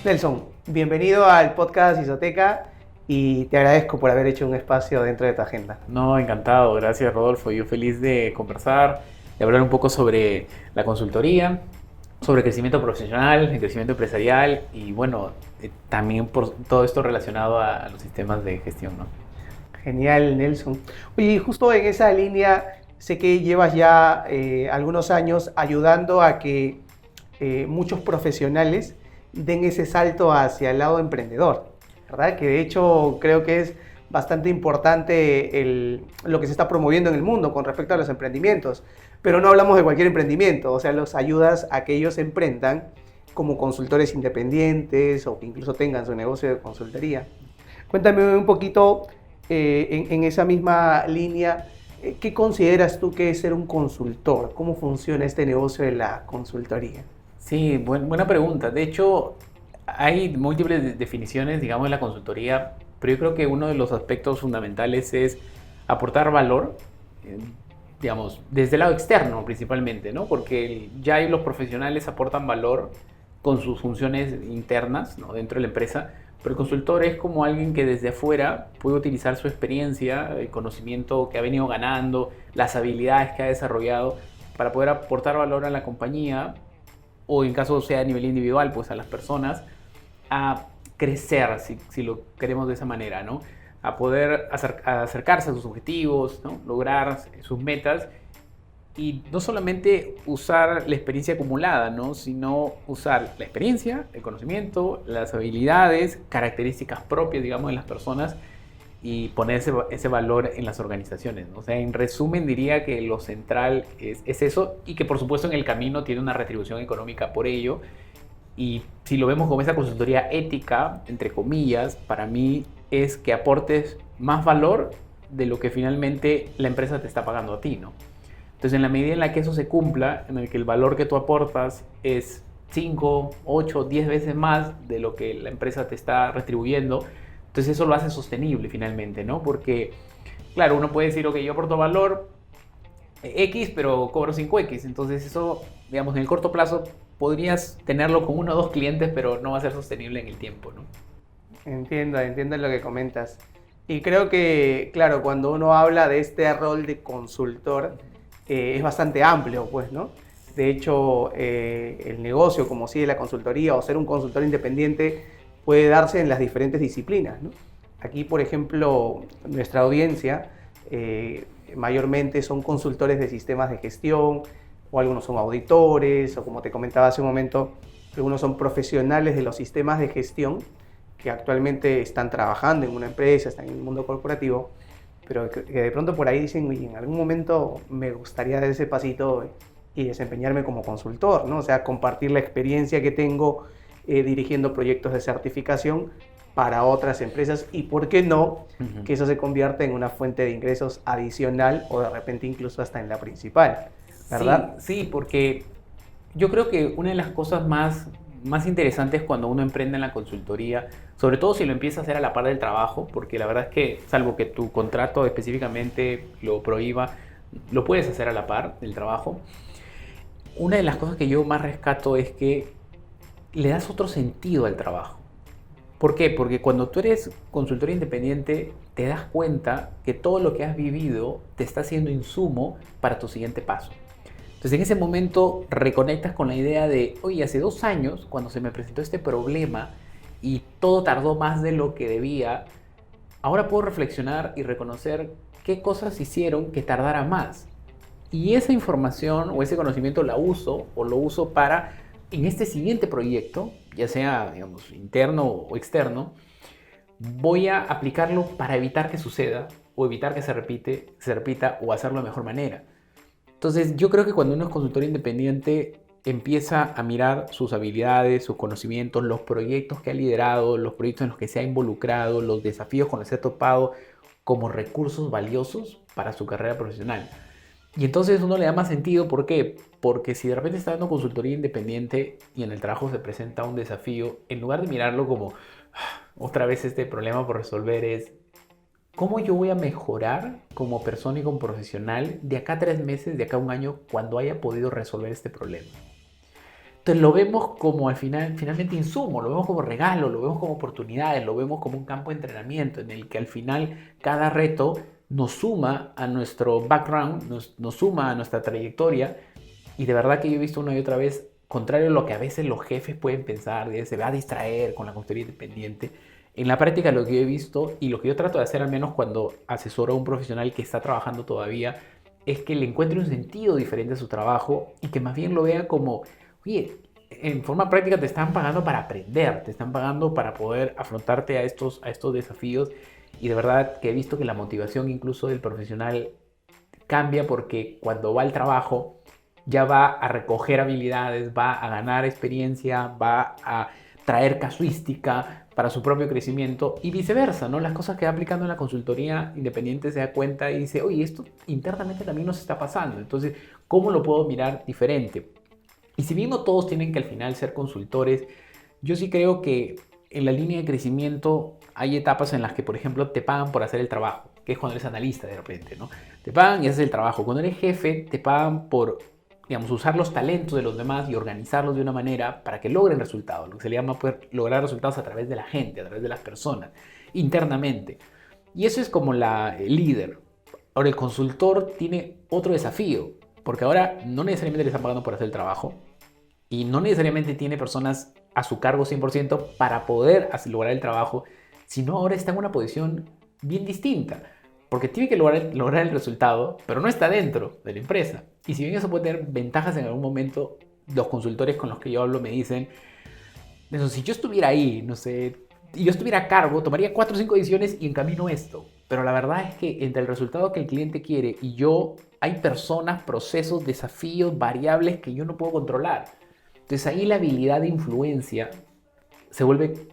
Nelson, bienvenido al podcast Isoteca y te agradezco por haber hecho un espacio dentro de tu agenda. No, encantado, gracias Rodolfo. Yo feliz de conversar, de hablar un poco sobre la consultoría, sobre crecimiento profesional, el crecimiento empresarial y bueno, también por todo esto relacionado a los sistemas de gestión, ¿no? Genial, Nelson. Oye, y justo en esa línea, sé que llevas ya algunos años ayudando a que muchos profesionales den ese salto hacia el lado emprendedor, ¿verdad? Que de hecho creo que es bastante importante lo que se está promoviendo en el mundo con respecto a los emprendimientos. Pero no hablamos de cualquier emprendimiento, o sea, los ayudas a que ellos emprendan como consultores independientes o que incluso tengan su negocio de consultoría. Cuéntame un poquito en esa misma línea, ¿qué consideras tú que es ser un consultor? ¿Cómo funciona este negocio de la consultoría? Sí, buena pregunta. De hecho, hay múltiples definiciones, digamos, de la consultoría, pero yo creo que uno de los aspectos fundamentales es aportar valor, eh, digamos, desde el lado externo principalmente, ¿no? Porque ya hay los profesionales aportan valor con sus funciones internas, ¿no? Dentro de la empresa, pero el consultor es como alguien que desde afuera puede utilizar su experiencia, el conocimiento que ha venido ganando, las habilidades que ha desarrollado para poder aportar valor a la compañía o en caso sea a nivel individual, pues a las personas, a crecer, si lo queremos de esa manera, ¿no? A poder acercarse a sus objetivos, ¿no? Lograr sus metas y no solamente usar la experiencia acumulada, ¿no? Sino usar la experiencia, el conocimiento, las habilidades, características propias, digamos, de las personas y poner ese valor en las organizaciones, ¿no? O sea, en resumen diría que lo central es eso y que por supuesto en el camino tiene una retribución económica por ello. Y si lo vemos como esa consultoría ética, entre comillas, para mí es que aportes más valor de lo que finalmente la empresa te está pagando a ti, ¿no? Entonces, en la medida en la que eso se cumpla, en el que el valor que tú aportas es 5, 8, 10 veces más de lo que la empresa te está retribuyendo, entonces eso lo hace sostenible finalmente, ¿no? Porque, claro, uno puede decir, ok, yo aporto valor X, pero cobro 5X. Entonces eso, digamos, en el corto plazo podrías tenerlo con uno o dos clientes, pero no va a ser sostenible en el tiempo, ¿no? Entiendo lo que comentas. Y creo que, claro, cuando uno habla de este rol de consultor, es bastante amplio, pues, ¿no? De hecho, el negocio, como sigue la consultoría o ser un consultor independiente, puede darse en las diferentes disciplinas, ¿no? Aquí, por ejemplo, nuestra audiencia mayormente son consultores de sistemas de gestión, o algunos son auditores, o como te comentaba hace un momento, algunos son profesionales de los sistemas de gestión que actualmente están trabajando en una empresa, están en el mundo corporativo, pero que de pronto por ahí dicen, oye, en algún momento me gustaría dar ese pasito y desempeñarme como consultor, ¿no? O sea, compartir la experiencia que tengo dirigiendo proyectos de certificación para otras empresas y, ¿por qué no?, Uh -huh. que eso se convierta en una fuente de ingresos adicional o de repente incluso hasta en la principal, Sí, ¿verdad? sí, porque yo creo que una de las cosas más interesantes cuando uno emprende en la consultoría, sobre todo si lo empieza a hacer a la par del trabajo, porque la verdad es que, salvo que tu contrato específicamente lo prohíba, lo puedes hacer a la par del trabajo. Una de las cosas que yo más rescato es que le das otro sentido al trabajo. ¿Por qué? Porque cuando tú eres consultor independiente, te das cuenta que todo lo que has vivido te está haciendo insumo para tu siguiente paso. Entonces en ese momento reconectas con la idea de, oye, hace 2 años, cuando se me presentó este problema y todo tardó más de lo que debía, ahora puedo reflexionar y reconocer qué cosas hicieron que tardara más. Y esa información o ese conocimiento la uso o lo uso para, en este siguiente proyecto, ya sea, digamos, interno o externo, voy a aplicarlo para evitar que suceda o evitar que se repita o hacerlo de mejor manera. Entonces, yo creo que cuando uno es consultor independiente, empieza a mirar sus habilidades, sus conocimientos, los proyectos que ha liderado, los proyectos en los que se ha involucrado, los desafíos con los que se ha topado como recursos valiosos para su carrera profesional. Y entonces uno le da más sentido, ¿por qué? Porque si de repente está dando consultoría independiente y en el trabajo se presenta un desafío, en lugar de mirarlo como otra vez este problema por resolver, es ¿cómo yo voy a mejorar como persona y como profesional de acá a 3 meses, de acá a un año, cuando haya podido resolver este problema? Entonces lo vemos como finalmente insumo, lo vemos como regalo, lo vemos como oportunidades, lo vemos como un campo de entrenamiento en el que al final cada reto nos suma a nuestro background, nos suma a nuestra trayectoria. Y de verdad que yo he visto una y otra vez, contrario a lo que a veces los jefes pueden pensar, de se va a distraer con la consultoría independiente. En la práctica lo que yo he visto y lo que yo trato de hacer al menos cuando asesoro a un profesional que está trabajando todavía, es que le encuentre un sentido diferente a su trabajo y que más bien lo vea como, oye, en forma práctica te están pagando para aprender, te están pagando para poder afrontarte a estos desafíos. Y de verdad que he visto que la motivación incluso del profesional cambia porque cuando va al trabajo ya va a recoger habilidades, va a ganar experiencia, va a traer casuística para su propio crecimiento y viceversa, ¿no? Las cosas que va aplicando en la consultoría independiente se da cuenta y dice, oye, esto internamente también nos está pasando, entonces, ¿cómo lo puedo mirar diferente? Y si bien no todos tienen que al final ser consultores, yo sí creo que en la línea de crecimiento hay etapas en las que, por ejemplo, te pagan por hacer el trabajo, que es cuando eres analista de repente, ¿no? Te pagan y haces el trabajo. Cuando eres jefe, te pagan por, digamos, usar los talentos de los demás y organizarlos de una manera para que logren resultados, lo que se le llama poder lograr resultados a través de la gente, a través de las personas, internamente. Y eso es como el líder. Ahora, el consultor tiene otro desafío, porque ahora no necesariamente le están pagando por hacer el trabajo y no necesariamente tiene personas a su cargo 100% para poder lograr el trabajo, sino ahora está en una posición bien distinta, porque tiene que lograr el resultado, pero no está dentro de la empresa. Y si bien eso puede tener ventajas en algún momento, los consultores con los que yo hablo me dicen, eso, si yo estuviera ahí, no sé, y yo estuviera a cargo, tomaría 4 o 5 decisiones y encamino esto. Pero la verdad es que entre el resultado que el cliente quiere y yo, hay personas, procesos, desafíos, variables que yo no puedo controlar. Entonces ahí la habilidad de influencia se vuelve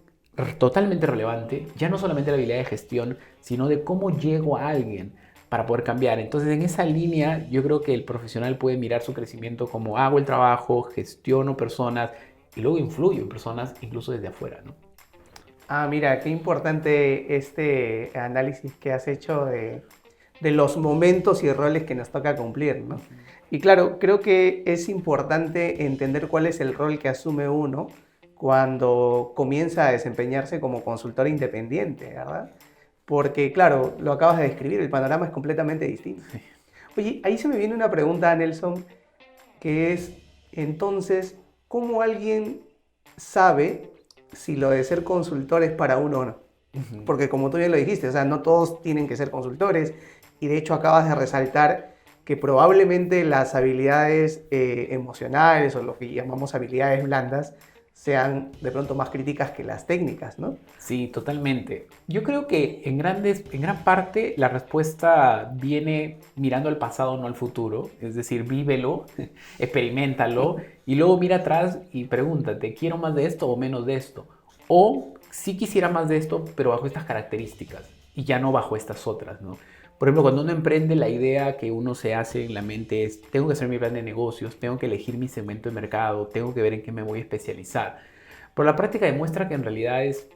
totalmente relevante, ya no solamente la habilidad de gestión, sino de cómo llego a alguien para poder cambiar. Entonces en esa línea yo creo que el profesional puede mirar su crecimiento como hago el trabajo, gestiono personas y luego influyo en personas incluso desde afuera, ¿no? Ah, mira, qué importante este análisis que has hecho de los momentos y roles que nos toca cumplir, ¿no? Y claro, creo que es importante entender cuál es el rol que asume uno cuando comienza a desempeñarse como consultor independiente, ¿verdad? Porque, claro, lo acabas de describir, el panorama es completamente distinto. Oye, ahí se me viene una pregunta, Nelson, que es, entonces, ¿cómo alguien sabe si lo de ser consultor es para uno o no? Porque como tú bien lo dijiste, o sea, no todos tienen que ser consultores y de hecho acabas de resaltar que probablemente las habilidades emocionales o lo que llamamos habilidades blandas sean de pronto más críticas que las técnicas, ¿no? Sí, totalmente. Yo creo que en gran parte la respuesta viene mirando al pasado, no al futuro. Es decir, vívelo, experimentalo y luego mira atrás y pregúntate, ¿quiero más de esto o menos de esto? O sí quisiera más de esto, pero bajo estas características y ya no bajo estas otras, ¿no? Por ejemplo, cuando uno emprende, la idea que uno se hace en la mente es, tengo que hacer mi plan de negocios, tengo que elegir mi segmento de mercado, tengo que ver en qué me voy a especializar. Pero la práctica demuestra que en realidad es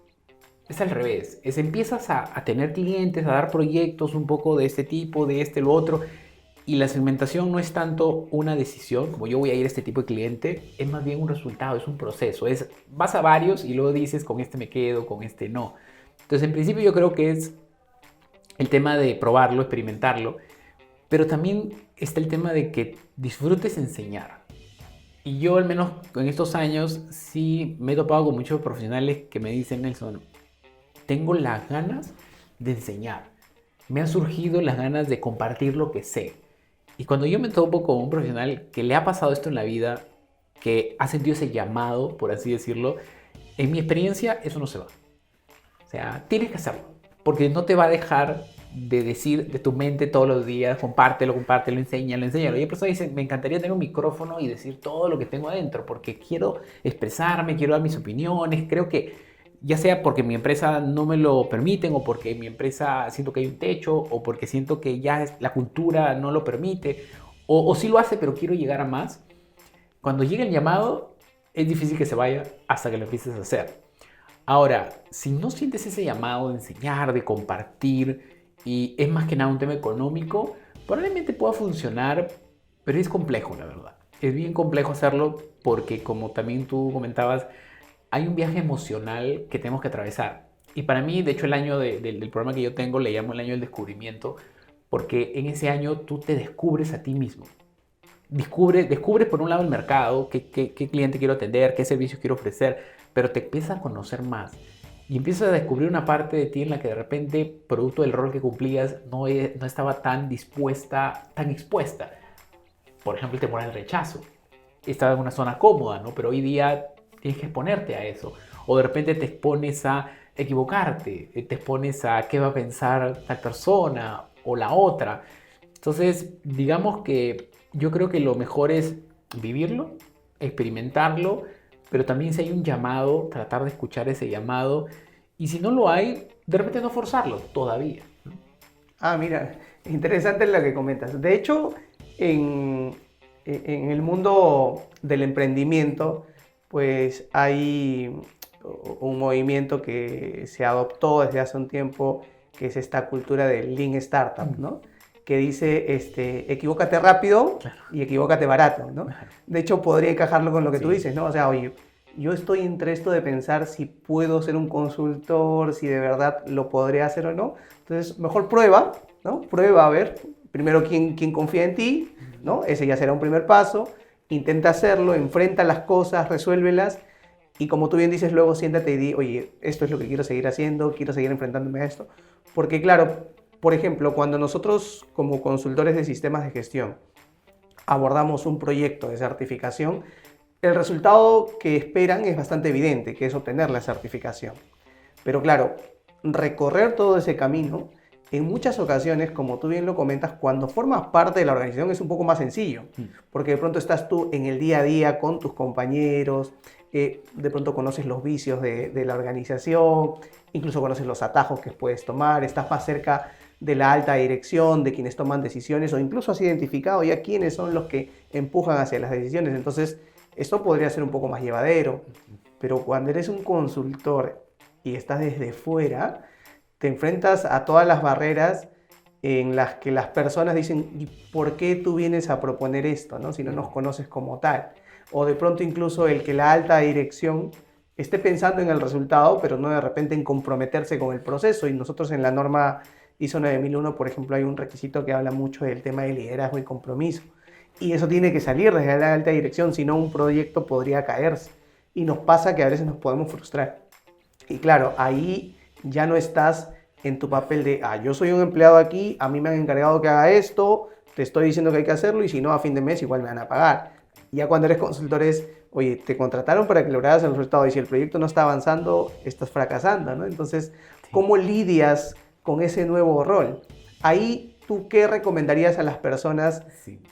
al revés. Empiezas a tener clientes, a dar proyectos un poco de este tipo, de este, lo otro. Y la segmentación no es tanto una decisión, como yo voy a ir a este tipo de cliente, es más bien un resultado, es un proceso. Vas a varios y luego dices, con este me quedo, con este no. Entonces, en principio yo creo que es el tema de probarlo, experimentarlo, pero también está el tema de que disfrutes enseñar. Y yo al menos en estos años sí me he topado con muchos profesionales que me dicen, Nelson, tengo las ganas de enseñar. Me han surgido las ganas de compartir lo que sé. Y cuando yo me topo con un profesional que le ha pasado esto en la vida, que ha sentido ese llamado, por así decirlo, en mi experiencia eso no se va. O sea, tienes que hacerlo, porque no te va a dejar de decir de tu mente todos los días, compártelo, compártelo, enséñalo, enséñalo. Y hay personas que dicen, me encantaría tener un micrófono y decir todo lo que tengo adentro, porque quiero expresarme, quiero dar mis opiniones, creo que ya sea porque mi empresa no me lo permiten o porque mi empresa siento que hay un techo o porque siento que ya la cultura no lo permite o sí lo hace pero quiero llegar a más. Cuando llega el llamado es difícil que se vaya hasta que lo empieces a hacer. Ahora, si no sientes ese llamado de enseñar, de compartir y es más que nada un tema económico, probablemente pueda funcionar, pero es complejo la verdad. es bien complejo hacerlo porque, como también tú comentabas, hay un viaje emocional que tenemos que atravesar. Y para mí, de hecho, el año del programa que yo tengo le llamo el año del descubrimiento, porque en ese año tú te descubres a ti mismo. Descubres por un lado el mercado, qué cliente quiero atender, qué servicios quiero ofrecer, pero te empiezas a conocer más. Y empiezas a descubrir una parte de ti en la que de repente, producto del rol que cumplías, no estaba tan dispuesta, tan expuesta. Por ejemplo, el temor al rechazo. Estaba en una zona cómoda, ¿no? Pero hoy día tienes que exponerte a eso. O de repente te expones a equivocarte, te expones a qué va a pensar tal persona o la otra. Entonces, digamos que yo creo que lo mejor es vivirlo, experimentarlo, pero también si hay un llamado, tratar de escuchar ese llamado. Y si no lo hay, de repente no forzarlo todavía. Ah, mira, interesante lo que comentas. De hecho, en, en el mundo del emprendimiento, pues hay un movimiento que se adoptó desde hace un tiempo, que es esta cultura del Lean Startup, ¿no? Que dice, equivócate rápido y equivócate barato, ¿no? De hecho, podría encajarlo con lo que tú dices, ¿no? O sea, oye, yo estoy entre esto de pensar si puedo ser un consultor, si de verdad lo podría hacer o no. Entonces, mejor prueba, ¿no? Prueba a ver, primero quién confía en ti, ¿no? Ese ya será un primer paso. Intenta hacerlo, enfrenta las cosas, resuélvelas. Y como tú bien dices, luego siéntate y di, oye, esto es lo que quiero seguir haciendo, quiero seguir enfrentándome a esto. Porque claro, por ejemplo, cuando nosotros como consultores de sistemas de gestión abordamos un proyecto de certificación, el resultado que esperan es bastante evidente, que es obtener la certificación. Pero claro, recorrer todo ese camino, en muchas ocasiones, como tú bien lo comentas, cuando formas parte de la organización es un poco más sencillo, porque de pronto estás tú en el día a día con tus compañeros, de pronto conoces los vicios de la organización, incluso conoces los atajos que puedes tomar, estás más cerca de la alta dirección, de quienes toman decisiones, o incluso has identificado ya quiénes son los que empujan hacia las decisiones. Entonces, esto podría ser un poco más llevadero, pero cuando eres un consultor y estás desde fuera, te enfrentas a todas las barreras en las que las personas dicen, ¿y por qué tú vienes a proponer esto, ¿no? Si no nos conoces como tal? O de pronto incluso el que la alta dirección esté pensando en el resultado, pero no de repente en comprometerse con el proceso. Y nosotros en la norma ISO 9001, por ejemplo, hay un requisito que habla mucho del tema de liderazgo y compromiso. Y eso tiene que salir desde la alta dirección, si no un proyecto podría caerse. Y nos pasa que a veces nos podemos frustrar. Y claro, ahí ya no estás en tu papel de, yo soy un empleado aquí, a mí me han encargado que haga esto, te estoy diciendo que hay que hacerlo y si no, a fin de mes igual me van a pagar. Ya cuando eres consultor es, oye, te contrataron para que lograras el resultado y si el proyecto no está avanzando, estás fracasando, ¿no? Entonces, ¿cómo lidias con ese nuevo rol? Ahí, ¿tú qué recomendarías a las personas?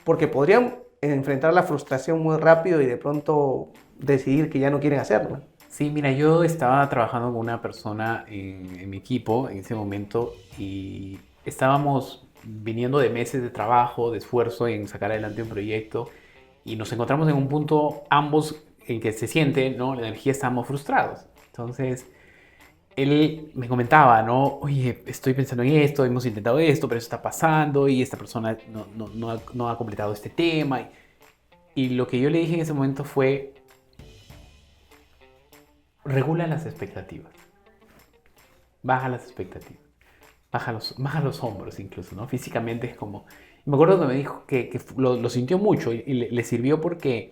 Porque podrían enfrentar la frustración muy rápido y de pronto decidir que ya no quieren hacerlo. Sí, mira, yo estaba trabajando con una persona en mi equipo en ese momento y estábamos viniendo de meses de trabajo, de esfuerzo en sacar adelante un proyecto y nos encontramos en un punto ambos en que se siente, ¿no? La energía, estamos frustrados. Entonces, él me comentaba, ¿no? Oye, estoy pensando en esto, hemos intentado esto, pero eso está pasando y esta persona no ha completado este tema. Y lo que yo le dije en ese momento fue, regula las expectativas, baja las expectativas, baja los hombros incluso, ¿no? Físicamente es como... Me acuerdo que me dijo que lo sintió mucho y le sirvió porque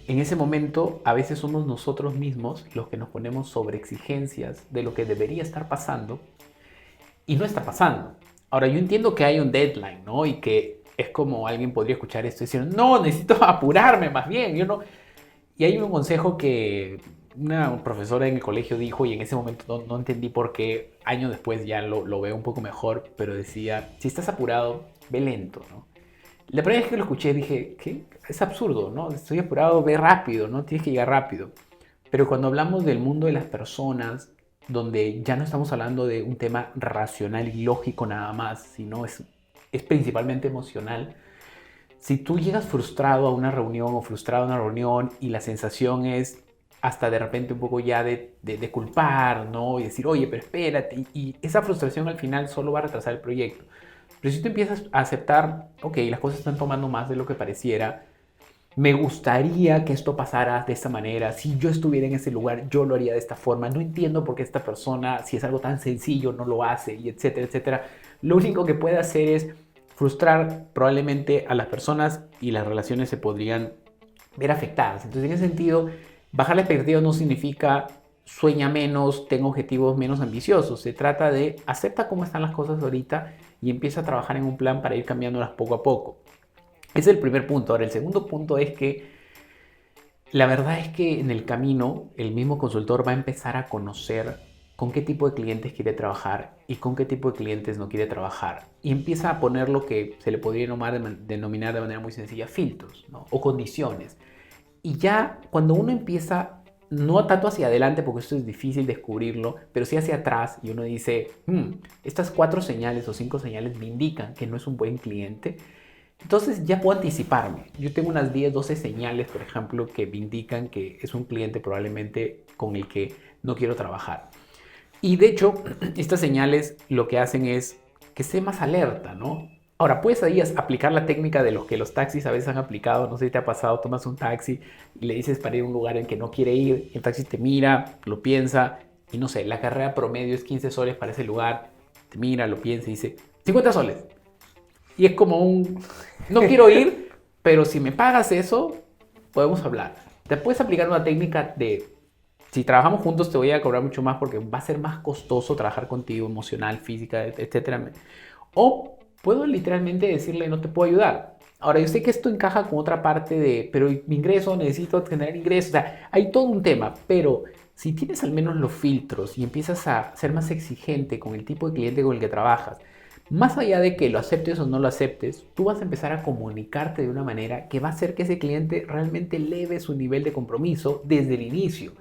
en ese momento a veces somos nosotros mismos los que nos ponemos sobre exigencias de lo que debería estar pasando y no está pasando. Ahora, yo entiendo que hay un deadline, ¿no? Y que es como alguien podría escuchar esto y decir, no, necesito apurarme más bien, yo no... Y hay un consejo que una profesora en el colegio dijo y en ese momento no entendí por qué, años después ya lo veo un poco mejor, pero decía, si estás apurado, ve lento, ¿no? La primera vez que lo escuché dije, ¿qué? Es absurdo, ¿no? Estoy apurado, ve rápido, ¿no? Tienes que llegar rápido. Pero cuando hablamos del mundo de las personas, donde ya no estamos hablando de un tema racional y lógico nada más, sino es principalmente emocional. Si tú llegas frustrado a una reunión o frustrado a una reunión y la sensación es hasta de repente un poco ya de culpar, ¿no? Y decir, oye, pero espérate. Y esa frustración al final solo va a retrasar el proyecto. Pero si tú empiezas a aceptar, ok, las cosas están tomando más de lo que pareciera, me gustaría que esto pasara de esta manera, si yo estuviera en ese lugar, yo lo haría de esta forma, no entiendo por qué esta persona, si es algo tan sencillo, no lo hace, y etcétera, etcétera. Lo único que puede hacer es frustrar probablemente a las personas y las relaciones se podrían ver afectadas. Entonces, en ese sentido, bajar la expectativa no significa sueña menos, tenga objetivos menos ambiciosos. Se trata de acepta cómo están las cosas ahorita y empieza a trabajar en un plan para ir cambiándolas poco a poco. Ese es el primer punto. Ahora, el segundo punto es que la verdad es que en el camino el mismo consultor va a empezar a conocer con qué tipo de clientes quiere trabajar y con qué tipo de clientes no quiere trabajar. Y empieza a poner lo que se le podría denominar de manera muy sencilla filtros, ¿no? O condiciones. Y ya cuando uno empieza, no tanto hacia adelante, porque esto es difícil descubrirlo, pero sí hacia atrás y uno dice, estas 4 señales o 5 señales me indican que no es un buen cliente. Entonces ya puedo anticiparme. Yo tengo unas 10, 12 señales, por ejemplo, que me indican que es un cliente probablemente con el que no quiero trabajar. Y de hecho, estas señales lo que hacen es que esté más alerta, ¿no? Ahora, puedes ahí aplicar la técnica de los que los taxis a veces han aplicado. No sé si te ha pasado, tomas un taxi y le dices para ir a un lugar en que no quiere ir. El taxi te mira, lo piensa y no sé, la carrera promedio es 15 soles para ese lugar. Te mira, lo piensa y dice 50 soles. Y es como no quiero ir, pero si me pagas eso, podemos hablar. Te puedes aplicar una técnica de, si trabajamos juntos te voy a cobrar mucho más porque va a ser más costoso trabajar contigo, emocional, física, etcétera. O puedo literalmente decirle, no te puedo ayudar. Ahora, yo sé que esto encaja con otra parte de, pero mi ingreso, necesito generar ingresos. O sea, hay todo un tema, pero si tienes al menos los filtros y empiezas a ser más exigente con el tipo de cliente con el que trabajas, más allá de que lo aceptes o no lo aceptes, tú vas a empezar a comunicarte de una manera que va a hacer que ese cliente realmente eleve su nivel de compromiso desde el inicio.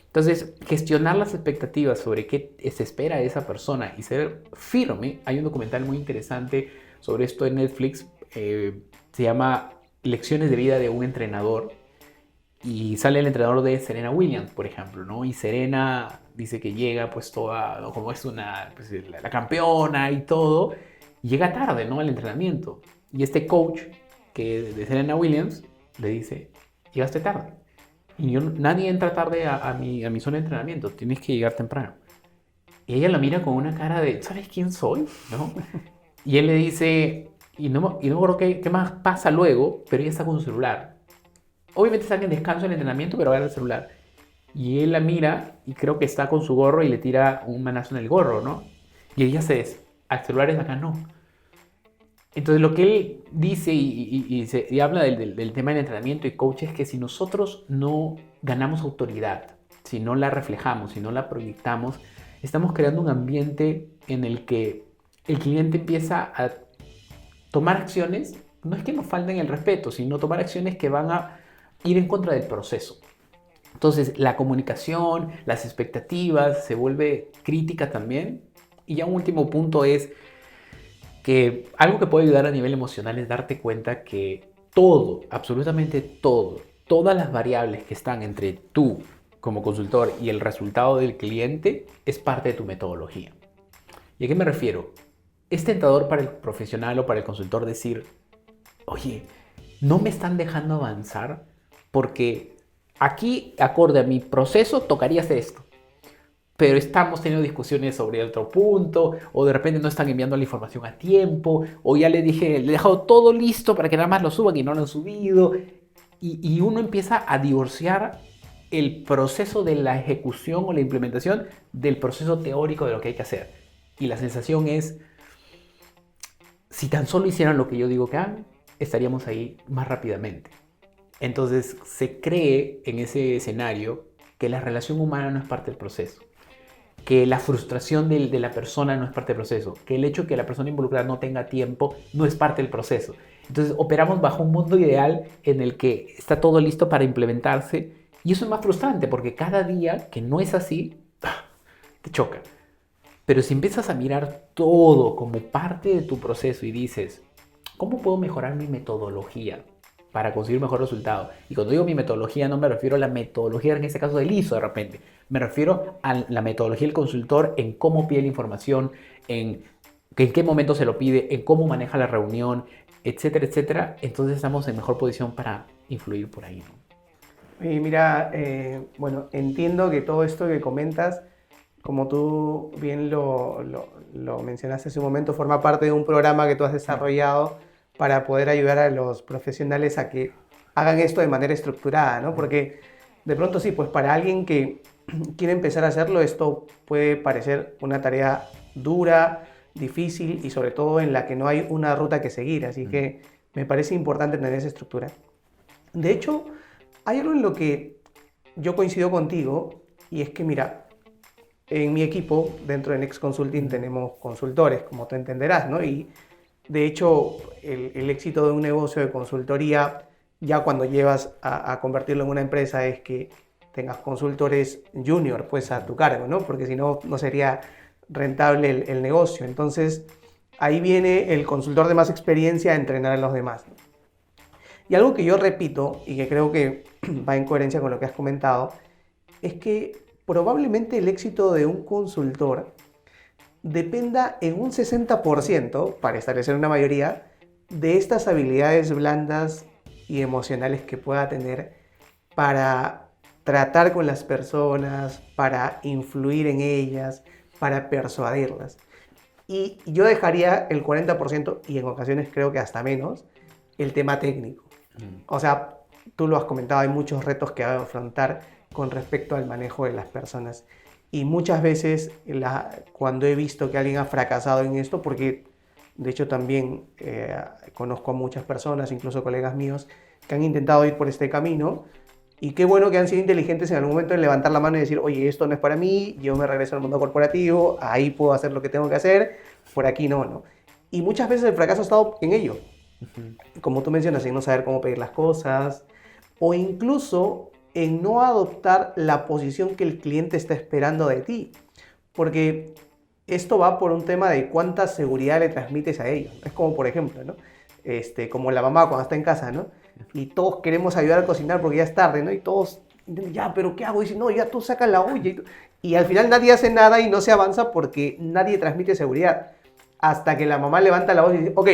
Entonces, gestionar las expectativas sobre qué se espera de esa persona y ser firme. Hay un documental muy interesante sobre esto en Netflix, se llama Lecciones de vida de un entrenador. Y sale el entrenador de Serena Williams, por ejemplo, ¿no? Y Serena dice que llega pues toda, ¿no? Como es pues, la campeona y todo, y llega tarde, ¿no? Al entrenamiento. Y este coach de Serena Williams le dice, llegaste tarde. Y nadie entra tarde a mi zona de entrenamiento, tienes que llegar temprano. Y ella lo mira con una cara de, ¿sabes quién soy? ¿No? Y él le dice, y no me acuerdo qué más pasa luego, pero ella está con su celular. Obviamente está en descanso en el entrenamiento, pero agarra el celular. Y él la mira y creo que está con su gorro y le tira un manazo en el gorro, ¿no? Y ella al celular es acá, no. Entonces lo que él dice y habla del tema del entrenamiento y coach es que si nosotros no ganamos autoridad, si no la reflejamos, si no la proyectamos, estamos creando un ambiente en el que el cliente empieza a tomar acciones, no es que nos falten el respeto, sino tomar acciones que van a ir en contra del proceso. Entonces la comunicación, las expectativas se vuelve crítica también. Y ya un último punto es que algo que puede ayudar a nivel emocional es darte cuenta que todo, absolutamente todo, todas las variables que están entre tú como consultor y el resultado del cliente es parte de tu metodología. ¿Y a qué me refiero? Es tentador para el profesional o para el consultor decir, oye, no me están dejando avanzar porque aquí, acorde a mi proceso, tocaría hacer esto. Pero estamos teniendo discusiones sobre otro punto, o de repente no están enviando la información a tiempo, o ya le he dejado todo listo para que nada más lo suban y no lo han subido. Y uno empieza a divorciar el proceso de la ejecución o la implementación del proceso teórico de lo que hay que hacer. Y la sensación es, si tan solo hicieran lo que yo digo que hagan, estaríamos ahí más rápidamente. Entonces se cree en ese escenario que la relación humana no es parte del proceso, que la frustración de la persona no es parte del proceso, que el hecho de que la persona involucrada no tenga tiempo no es parte del proceso. Entonces operamos bajo un mundo ideal en el que está todo listo para implementarse y eso es más frustrante porque cada día que no es así, te choca. Pero si empiezas a mirar todo como parte de tu proceso y dices, ¿cómo puedo mejorar mi metodología para conseguir un mejor resultado? Y cuando digo mi metodología no me refiero a la metodología en este caso del ISO de repente, me refiero a la metodología del consultor en cómo pide la información, en qué momento se lo pide, en cómo maneja la reunión, etcétera, etcétera. Entonces estamos en mejor posición para influir por ahí, ¿no? Y mira, bueno, entiendo que todo esto que comentas, como tú bien lo mencionaste hace un momento, forma parte de un programa que tú has desarrollado para poder ayudar a los profesionales a que hagan esto de manera estructurada, ¿no? Porque de pronto sí, pues para alguien que quiere empezar a hacerlo, esto puede parecer una tarea dura, difícil y sobre todo en la que no hay una ruta que seguir. Así que me parece importante tener esa estructura. De hecho, hay algo en lo que yo coincido contigo y es que, mira, en mi equipo, dentro de Next Consulting, tenemos consultores, como tú entenderás, ¿no? Y de hecho, el éxito de un negocio de consultoría, ya cuando llevas a convertirlo en una empresa, es que tengas consultores junior, pues, a tu cargo, ¿no? Porque si no, no sería rentable el negocio. Entonces, ahí viene el consultor de más experiencia a entrenar a los demás. Y algo que yo repito y que creo que va en coherencia con lo que has comentado, es que probablemente el éxito de un consultor dependa en un 60%, para establecer una mayoría, de estas habilidades blandas y emocionales que pueda tener para tratar con las personas, para influir en ellas, para persuadirlas. Y yo dejaría el 40%, y en ocasiones creo que hasta menos, el tema técnico. O sea, tú lo has comentado, hay muchos retos que hay que afrontar con respecto al manejo de las personas. Y muchas veces cuando he visto que alguien ha fracasado en esto, porque de hecho también conozco a muchas personas, incluso colegas míos, que han intentado ir por este camino, y qué bueno que han sido inteligentes en algún momento en levantar la mano y decir, oye, esto no es para mí, yo me regreso al mundo corporativo, ahí puedo hacer lo que tengo que hacer, por aquí no, ¿no? Y muchas veces el fracaso ha estado en ello. Como tú mencionas, en no saber cómo pedir las cosas, o incluso en no adoptar la posición que el cliente está esperando de ti. Porque esto va por un tema de cuánta seguridad le transmites a ellos. Es como, por ejemplo, ¿no? Como la mamá cuando está en casa, ¿no? Y todos queremos ayudar a cocinar porque ya es tarde, ¿no? Y todos, ya, pero ¿qué hago? Y dicen, no, ya tú sacas la olla. Y al final nadie hace nada y no se avanza porque nadie transmite seguridad. Hasta que la mamá levanta la voz y dice, ok,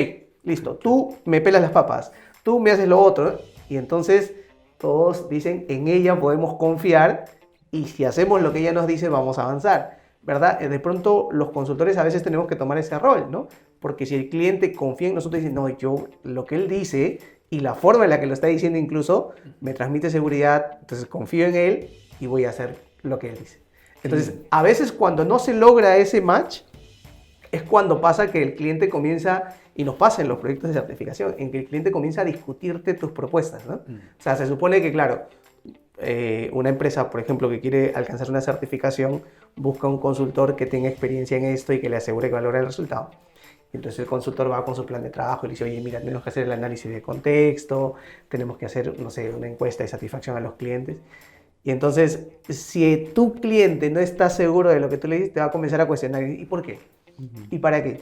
listo, tú me pelas las papas, tú me haces lo otro, ¿no? Y entonces todos dicen, en ella podemos confiar y si hacemos lo que ella nos dice, vamos a avanzar, ¿verdad? De pronto los consultores a veces tenemos que tomar ese rol, ¿no? Porque si el cliente confía en nosotros y dice, no, yo lo que él dice y la forma en la que lo está diciendo incluso me transmite seguridad, entonces confío en él y voy a hacer lo que él dice. Entonces, a veces cuando no se logra ese match, es cuando pasa que el cliente comienza, y nos pasa en los proyectos de certificación, en que el cliente comienza a discutirte tus propuestas, ¿no? O sea, se supone que, claro, una empresa, por ejemplo, que quiere alcanzar una certificación, busca un consultor que tenga experiencia en esto y que le asegure que va a lograr el resultado. Entonces el consultor va con su plan de trabajo y le dice, oye, mira, tenemos que hacer el análisis de contexto, tenemos que hacer, no sé, una encuesta de satisfacción a los clientes. Y entonces, si tu cliente no está seguro de lo que tú le dices, te va a comenzar a cuestionar. ¿Y por qué? ¿Y para qué?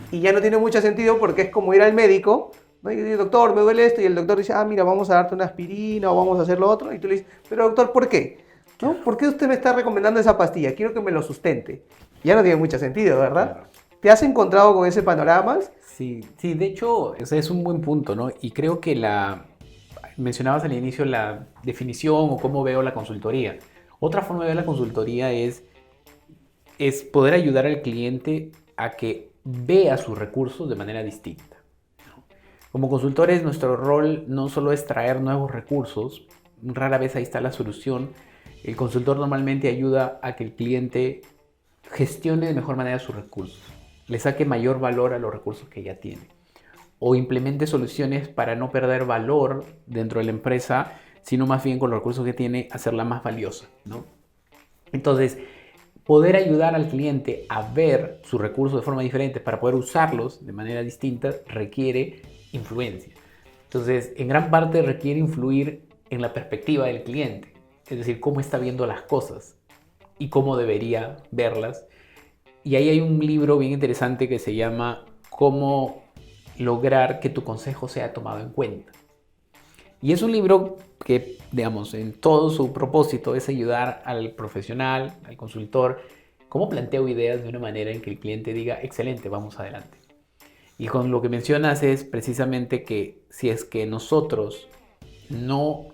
Y ya no tiene mucho sentido porque es como ir al médico, ¿no? Y dice, doctor, me duele esto, y el doctor dice, ah, mira, vamos a darte una aspirina o vamos a hacer lo otro, y tú le dices, pero doctor, ¿por qué? ¿No? ¿Por qué usted me está recomendando esa pastilla? Quiero que me lo sustente. Ya no tiene mucho sentido, ¿verdad? Claro. ¿Te has encontrado con ese panorama? Sí, sí, de hecho, o sea, es un buen punto, ¿no? Y creo que mencionabas al inicio la definición o cómo veo la consultoría. Otra forma de ver la consultoría es poder ayudar al cliente a que vea sus recursos de manera distinta. Como consultores, nuestro rol no solo es traer nuevos recursos, rara vez ahí está la solución. El consultor normalmente ayuda a que el cliente gestione de mejor manera sus recursos, le saque mayor valor a los recursos que ya tiene, o implemente soluciones para no perder valor dentro de la empresa, sino más bien con los recursos que tiene, hacerla más valiosa, ¿no? Entonces, poder ayudar al cliente a ver sus recursos de forma diferente para poder usarlos de manera distinta requiere influencia. Entonces, en gran parte requiere influir en la perspectiva del cliente, es decir, cómo está viendo las cosas y cómo debería verlas. Y ahí hay un libro bien interesante que se llama Cómo lograr que tu consejo sea tomado en cuenta. Y es un libro que, digamos, en todo su propósito es ayudar al profesional, al consultor, cómo planteo ideas de una manera en que el cliente diga, excelente, vamos adelante. Y con lo que mencionas es precisamente que si es que nosotros no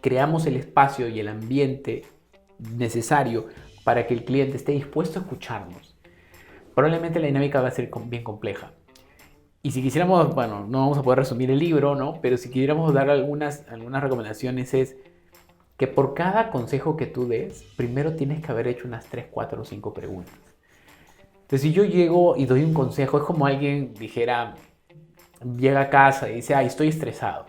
creamos el espacio y el ambiente necesario para que el cliente esté dispuesto a escucharnos, probablemente la dinámica va a ser bien compleja. Y si quisiéramos, bueno, no vamos a poder resumir el libro, ¿no? Pero si quisiéramos dar algunas recomendaciones es que por cada consejo que tú des, primero tienes que haber hecho unas 3, 4 o 5 preguntas. Entonces, si yo llego y doy un consejo, es como alguien dijera, llega a casa y dice, ay, estoy estresado.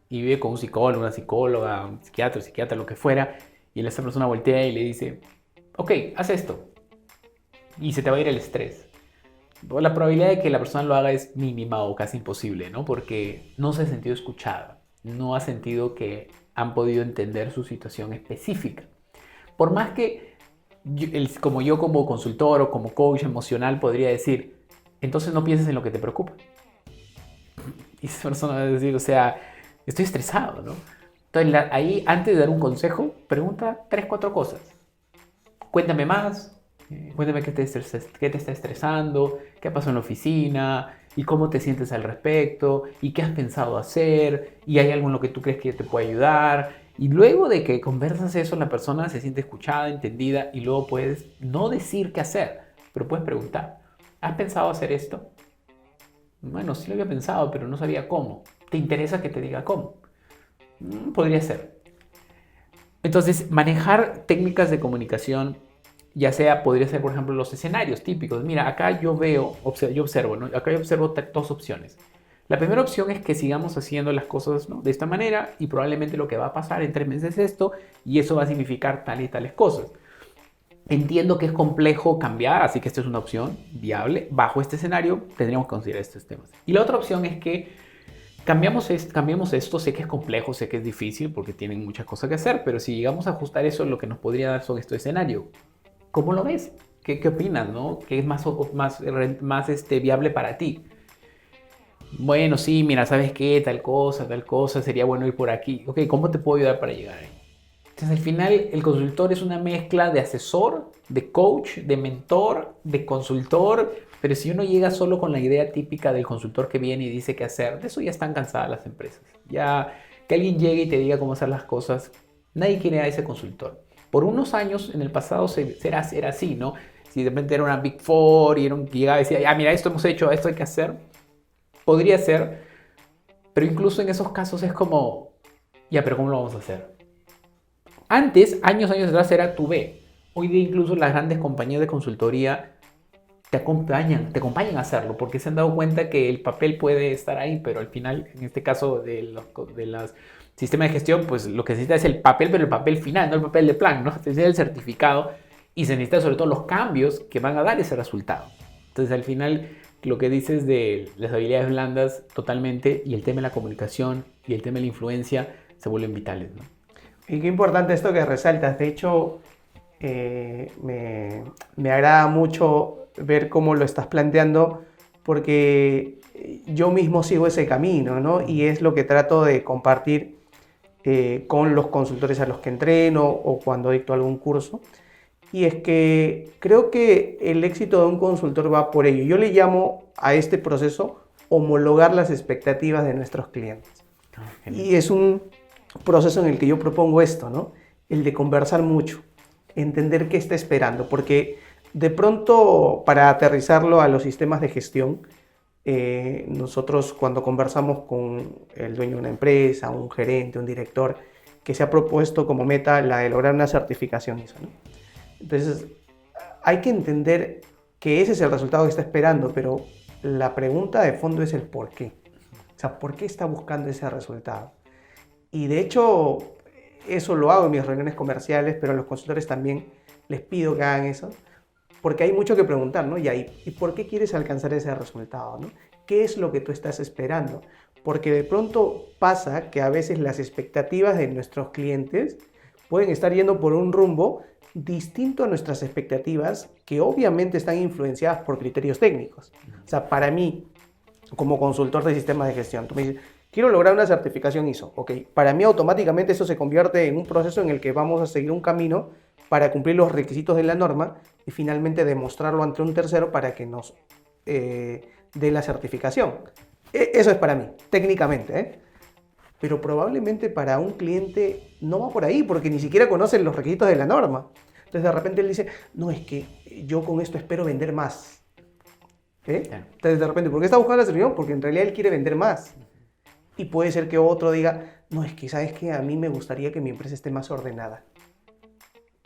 Y vive con un psicólogo, una psicóloga, un psiquiatra, lo que fuera, y esa persona voltea y le dice, ok, haz esto, y se te va a ir el estrés. La probabilidad de que la persona lo haga es mínima o casi imposible, ¿no? Porque no se ha sentido escuchada, no ha sentido que han podido entender su situación específica. Por más que yo como consultor o como coach emocional podría decir, entonces no pienses en lo que te preocupa. Y esa persona va a decir, o sea, estoy estresado, ¿no? Entonces ahí, antes de dar un consejo, pregunta 3, 4 cosas. Cuéntame más, cuéntame qué te está estresando, qué ha pasado en la oficina, y cómo te sientes al respecto, y qué has pensado hacer, y hay algo en lo que tú crees que te puede ayudar. Y luego de que conversas eso, la persona se siente escuchada, entendida, y luego puedes no decir qué hacer, pero puedes preguntar, ¿has pensado hacer esto? Bueno, sí lo había pensado, pero no sabía cómo. ¿Te interesa que te diga cómo? Podría ser. Entonces, manejar técnicas de comunicación, ya sea, podría ser, por ejemplo, los escenarios típicos. Mira, acá yo observo, ¿no? Acá yo observo 2 opciones. La primera opción es que sigamos haciendo las cosas, ¿no?, de esta manera, y probablemente lo que va a pasar en 3 meses es esto, y eso va a significar tal y tales cosas. Entiendo que es complejo cambiar, así que esta es una opción viable. Bajo este escenario tendríamos que considerar estos temas. Y la otra opción es que cambiemos esto. Sé que es complejo, sé que es difícil porque tienen muchas cosas que hacer, pero si llegamos a ajustar eso, lo que nos podría dar son estos escenarios. ¿Cómo lo ves? ¿Qué opinas, no? ¿Qué es más viable para ti? Bueno, sí, mira, ¿sabes qué? Tal cosa, sería bueno ir por aquí. Ok, ¿cómo te puedo ayudar para llegar ahí? Entonces, al final, el consultor es una mezcla de asesor, de coach, de mentor, de consultor, pero si uno llega solo con la idea típica del consultor que viene y dice qué hacer, de eso ya están cansadas las empresas. Ya que alguien llegue y te diga cómo hacer las cosas, nadie quiere a ese consultor. Por unos años en el pasado era así, ¿no? Si de repente era una Big Four y llegaba y decía, mira, esto hemos hecho, esto hay que hacer, podría ser, pero incluso en esos casos es como, pero ¿cómo lo vamos a hacer? Antes, años atrás era tu ve. Hoy día incluso las grandes compañías de consultoría te acompañan a hacerlo, porque se han dado cuenta que el papel puede estar ahí, pero al final, en este caso de los sistemas de gestión, pues lo que se necesita es el papel, pero el papel final, no el papel de plan, ¿no? Se necesita el certificado y se necesita sobre todo los cambios que van a dar ese resultado. Entonces, al final, lo que dices de las habilidades blandas totalmente, y el tema de la comunicación y el tema de la influencia se vuelven vitales, ¿no? Y qué importante esto que resaltas. De hecho, me agrada mucho ver cómo lo estás planteando, porque yo mismo sigo ese camino, ¿no? Y es lo que trato de compartir con los consultores a los que entreno o cuando dicto algún curso. Y es que creo que el éxito de un consultor va por ello. Yo le llamo a este proceso homologar las expectativas de nuestros clientes. Y es un proceso en el que yo propongo esto, ¿no? El de conversar mucho, entender qué está esperando, porque de pronto, para aterrizarlo a los sistemas de gestión, nosotros cuando conversamos con el dueño de una empresa, un gerente, un director, que se ha propuesto como meta la de lograr una certificación ISO, ¿no? Entonces, hay que entender que ese es el resultado que está esperando, pero la pregunta de fondo es el por qué. O sea, ¿por qué está buscando ese resultado? Y de hecho, eso lo hago en mis reuniones comerciales, pero a los consultores también les pido que hagan eso, porque hay mucho que preguntar, ¿no? ¿Y por qué quieres alcanzar ese resultado, ¿no? ¿Qué es lo que tú estás esperando? Porque de pronto pasa que a veces las expectativas de nuestros clientes pueden estar yendo por un rumbo distinto a nuestras expectativas, que obviamente están influenciadas por criterios técnicos. O sea, para mí, como consultor de sistemas de gestión, tú me dices, quiero lograr una certificación ISO. Ok, para mí automáticamente eso se convierte en un proceso en el que vamos a seguir un camino para cumplir los requisitos de la norma y finalmente demostrarlo ante un tercero para que nos dé la certificación. Eso es para mí, técnicamente, ¿eh? pero probablemente para un cliente no va por ahí, porque ni siquiera conocen los requisitos de la norma. Entonces de repente él dice, no, es que yo con esto espero vender más. Entonces de repente, ¿por qué está buscando la certificación? Porque en realidad él quiere vender más. Y puede ser que otro diga, no, es que sabes que a mí me gustaría que mi empresa esté más ordenada.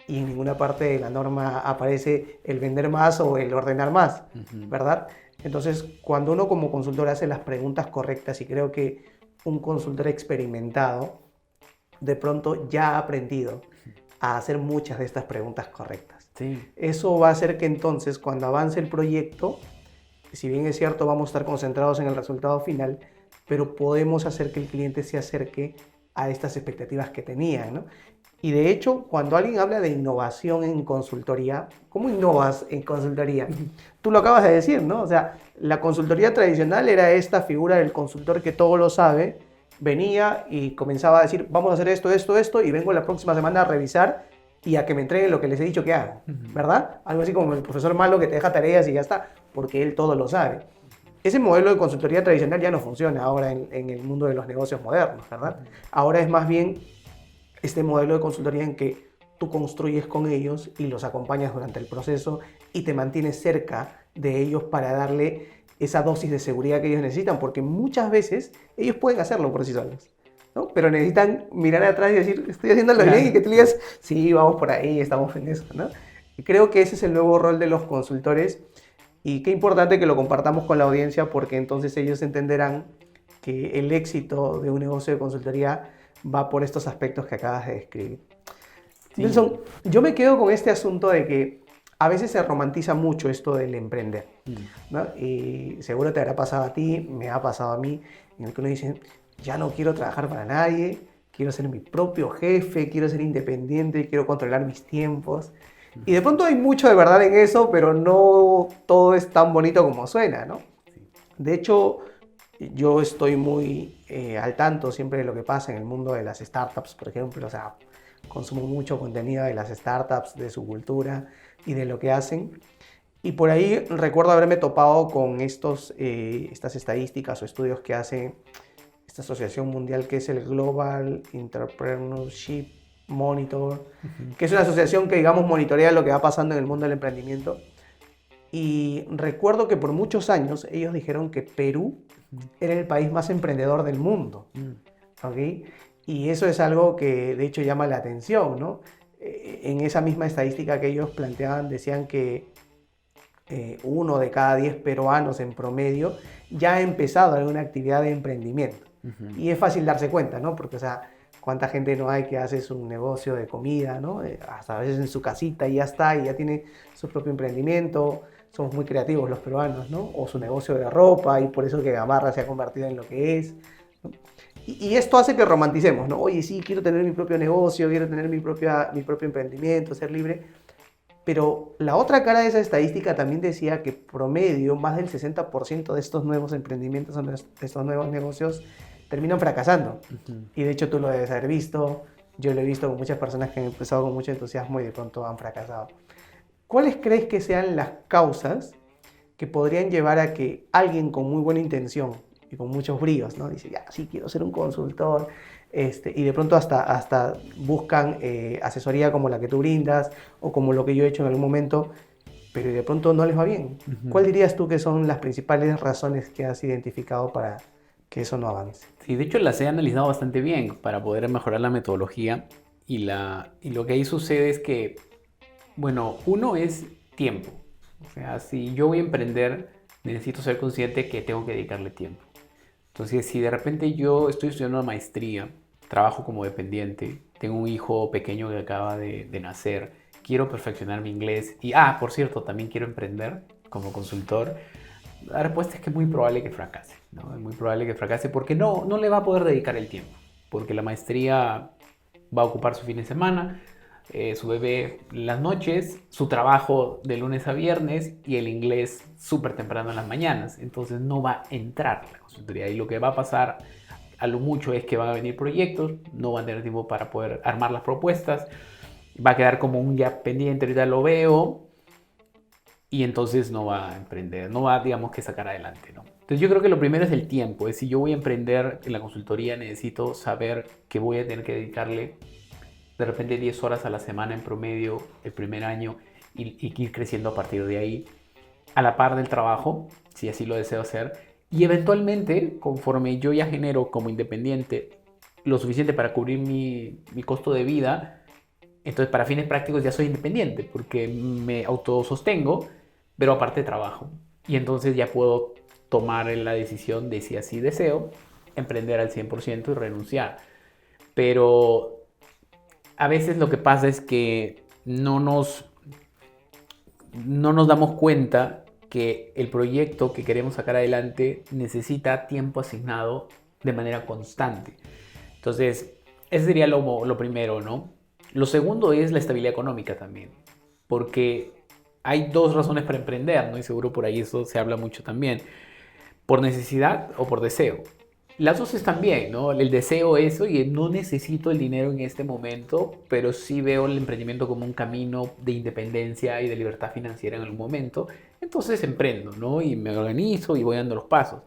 Y en ninguna parte de la norma aparece el vender más o el ordenar más, ¿verdad? Entonces, cuando uno como consultor hace las preguntas correctas, y creo que un consultor experimentado de pronto ya ha aprendido a hacer muchas de estas preguntas correctas. Sí. Eso va a hacer que entonces, cuando avance el proyecto, si bien es cierto, vamos a estar concentrados en el resultado final, pero podemos hacer que el cliente se acerque a estas expectativas que tenían, ¿no? Y de hecho, cuando alguien habla de innovación en consultoría, ¿cómo innovas en consultoría? Tú lo acabas de decir, ¿no? O sea, la consultoría tradicional era esta figura del consultor que todo lo sabe, venía y comenzaba a decir, vamos a hacer esto, esto, esto, y vengo la próxima semana a revisar y a que me entreguen lo que les he dicho que hagan, ¿verdad? Algo así como el profesor malo que te deja tareas y ya está, porque él todo lo sabe. Ese modelo de consultoría tradicional ya no funciona ahora en el mundo de los negocios modernos, ¿verdad? Ahora es más bien este modelo de consultoría en que tú construyes con ellos y los acompañas durante el proceso y te mantienes cerca de ellos para darle esa dosis de seguridad que ellos necesitan, porque muchas veces ellos pueden hacerlo por sí solos, ¿no? Pero necesitan mirar atrás y decir, estoy haciéndolo bien, y que tú digas, sí, vamos por ahí, estamos en eso, ¿no? Y creo que ese es el nuevo rol de los consultores, y qué importante que lo compartamos con la audiencia, porque entonces ellos entenderán que el éxito de un negocio de consultoría va por estos aspectos que acabas de describir. Sí. Nelson, yo me quedo con este asunto de que a veces se romantiza mucho esto del emprender, ¿no? Y seguro te habrá pasado a ti, me ha pasado a mí, en el que uno dice, ya no quiero trabajar para nadie, quiero ser mi propio jefe, quiero ser independiente, quiero controlar mis tiempos. Y de pronto hay mucho de verdad en eso, pero no todo es tan bonito como suena, ¿no? De hecho, yo estoy muy al tanto siempre de lo que pasa en el mundo de las startups, por ejemplo. O sea, consumo mucho contenido de las startups, de su cultura y de lo que hacen. Y por ahí recuerdo haberme topado con estas estadísticas o estudios que hace esta asociación mundial que es el Global Entrepreneurship Monitor, que es una asociación que, digamos, monitorea lo que va pasando en el mundo del emprendimiento. Y recuerdo que por muchos años ellos dijeron que Perú era el país más emprendedor del mundo, ¿ok? Y eso es algo que de hecho llama la atención, ¿no? En esa misma estadística que ellos planteaban, decían que 1 de cada 10 peruanos en promedio ya ha empezado alguna actividad de emprendimiento. Y es fácil darse cuenta, ¿no? Porque, o sea, cuánta gente no hay que hace su negocio de comida, ¿no? Hasta a veces en su casita y ya está, y ya tiene su propio emprendimiento. Somos muy creativos los peruanos, ¿no? O su negocio de ropa, y por eso que Gamarra se ha convertido en lo que es, ¿no? Y esto hace que romanticemos, ¿no? Oye, sí, quiero tener mi propio negocio, quiero tener mi propio emprendimiento, ser libre. Pero la otra cara de esa estadística también decía que promedio, más del 60% de estos nuevos emprendimientos, de estos nuevos negocios, terminan fracasando. Y de hecho tú lo debes haber visto, yo lo he visto con muchas personas que han empezado con mucho entusiasmo y de pronto han fracasado. ¿Cuáles crees que sean las causas que podrían llevar a que alguien con muy buena intención y con muchos bríos, ¿no? Dice, ya, sí, quiero ser un consultor, y de pronto hasta buscan asesoría como la que tú brindas o como lo que yo he hecho en algún momento, pero de pronto no les va bien? ¿Cuál dirías tú que son las principales razones que has identificado para que eso no avance? Sí, de hecho las he analizado bastante bien para poder mejorar la metodología, y lo que ahí sucede es que, bueno, uno es tiempo. O sea, si yo voy a emprender, necesito ser consciente que tengo que dedicarle tiempo. Entonces, si de repente yo estoy estudiando una maestría, trabajo como dependiente, tengo un hijo pequeño que acaba de nacer, quiero perfeccionar mi inglés y, por cierto, también quiero emprender como consultor, la respuesta es que es muy probable que fracase, ¿no? Es muy probable que fracase porque no le va a poder dedicar el tiempo, porque la maestría va a ocupar su fin de semana, su bebé las noches, su trabajo de lunes a viernes y el inglés súper temprano en las mañanas. Entonces no va a entrar la consultoría, y lo que va a pasar a lo mucho es que van a venir proyectos, no van a tener tiempo para poder armar las propuestas, va a quedar como un ya pendiente, ahorita lo veo, y entonces no va a emprender, no va, digamos, que sacar adelante, ¿no? Entonces yo creo que lo primero es el tiempo. Es si yo voy a emprender en la consultoría, necesito saber que voy a tener que dedicarle de repente 10 horas a la semana en promedio el primer año y ir creciendo a partir de ahí, a la par del trabajo, si así lo deseo hacer. Y eventualmente, conforme yo ya genero como independiente lo suficiente para cubrir mi costo de vida, entonces para fines prácticos ya soy independiente porque me autosostengo, pero aparte trabajo. Y entonces ya puedo tomar la decisión de si así deseo, emprender al 100% y renunciar. Pero a veces lo que pasa es que no nos damos cuenta que el proyecto que queremos sacar adelante necesita tiempo asignado de manera constante. Entonces, ese sería lo primero, ¿no? Lo segundo es la estabilidad económica también, porque hay dos razones para emprender, ¿no? Y seguro por ahí eso se habla mucho también, por necesidad o por deseo. Las dos están bien, ¿no? El deseo es, oye, no necesito el dinero en este momento, pero sí veo el emprendimiento como un camino de independencia y de libertad financiera en algún momento. Entonces emprendo, ¿no? Y me organizo y voy dando los pasos.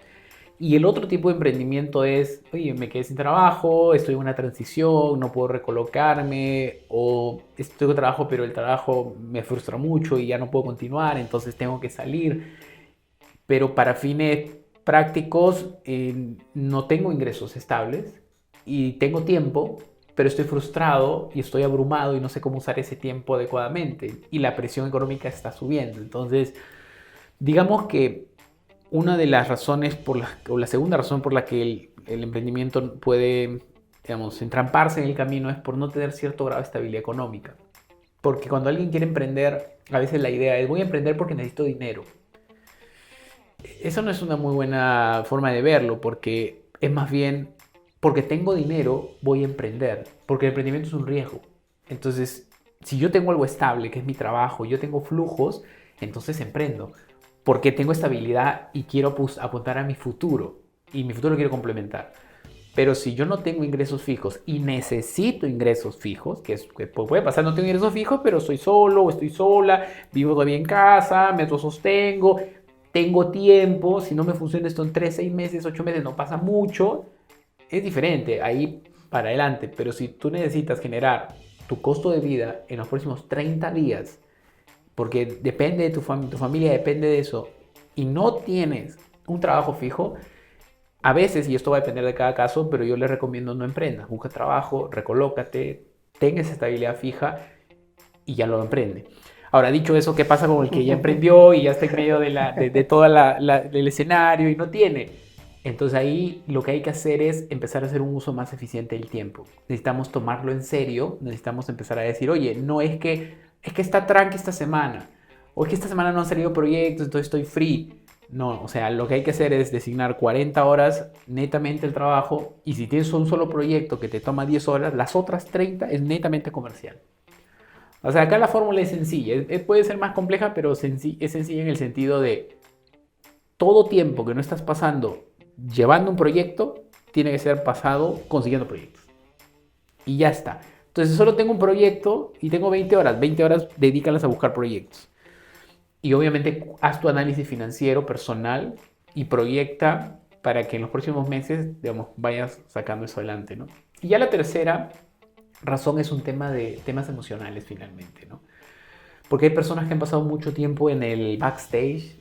Y el otro tipo de emprendimiento es, oye, me quedé sin trabajo, estoy en una transición, no puedo recolocarme, o estoy con trabajo, pero el trabajo me frustra mucho y ya no puedo continuar, entonces tengo que salir. Pero para fines prácticos no tengo ingresos estables y tengo tiempo, pero estoy frustrado y estoy abrumado y no sé cómo usar ese tiempo adecuadamente y la presión económica está subiendo. Entonces, digamos que una de las razones o la segunda razón por la que el emprendimiento puede, digamos, entramparse en el camino es por no tener cierto grado de estabilidad económica. Porque cuando alguien quiere emprender, a veces la idea es voy a emprender porque necesito dinero. Eso no es una muy buena forma de verlo, porque es más bien porque tengo dinero voy a emprender, porque el emprendimiento es un riesgo. Entonces, si yo tengo algo estable, que es mi trabajo, yo tengo flujos, entonces emprendo, porque tengo estabilidad y quiero apuntar a mi futuro, y mi futuro lo quiero complementar. Pero si yo no tengo ingresos fijos y necesito ingresos fijos, que puede pasar, no tengo ingresos fijos, pero estoy solo o estoy sola, vivo todavía en casa, me autosostengo, tengo tiempo, si no me funciona esto en 3, 6 meses, 8 meses, no pasa mucho, es diferente, ahí para adelante. Pero si tú necesitas generar tu costo de vida en los próximos 30 días, porque depende de tu familia depende de eso, y no tienes un trabajo fijo, a veces, y esto va a depender de cada caso, pero yo les recomiendo no emprendas, busca trabajo, recolócate, tenga esa estabilidad fija y ya lo emprende. Ahora, dicho eso, ¿qué pasa con el que ya emprendió y ya está en medio de todo el escenario y no tiene? Entonces ahí lo que hay que hacer es empezar a hacer un uso más eficiente del tiempo. Necesitamos tomarlo en serio, necesitamos empezar a decir, oye, no es que está tranqui esta semana, o es que esta semana no han salido proyectos, entonces estoy free. No, o sea, lo que hay que hacer es designar 40 horas netamente el trabajo, y si tienes un solo proyecto que te toma 10 horas, las otras 30 es netamente comercial. O sea, acá la fórmula es sencilla, puede ser más compleja, pero es sencilla en el sentido de todo tiempo que no estás pasando llevando un proyecto, tiene que ser pasado consiguiendo proyectos. Y ya está. Entonces solo tengo un proyecto y tengo 20 horas dedícalas a buscar proyectos. Y obviamente haz tu análisis financiero personal y proyecta para que en los próximos meses, digamos, vayas sacando eso adelante, ¿no? Y ya la tercera razón es un tema de temas emocionales finalmente, ¿no? Porque hay personas que han pasado mucho tiempo en el backstage,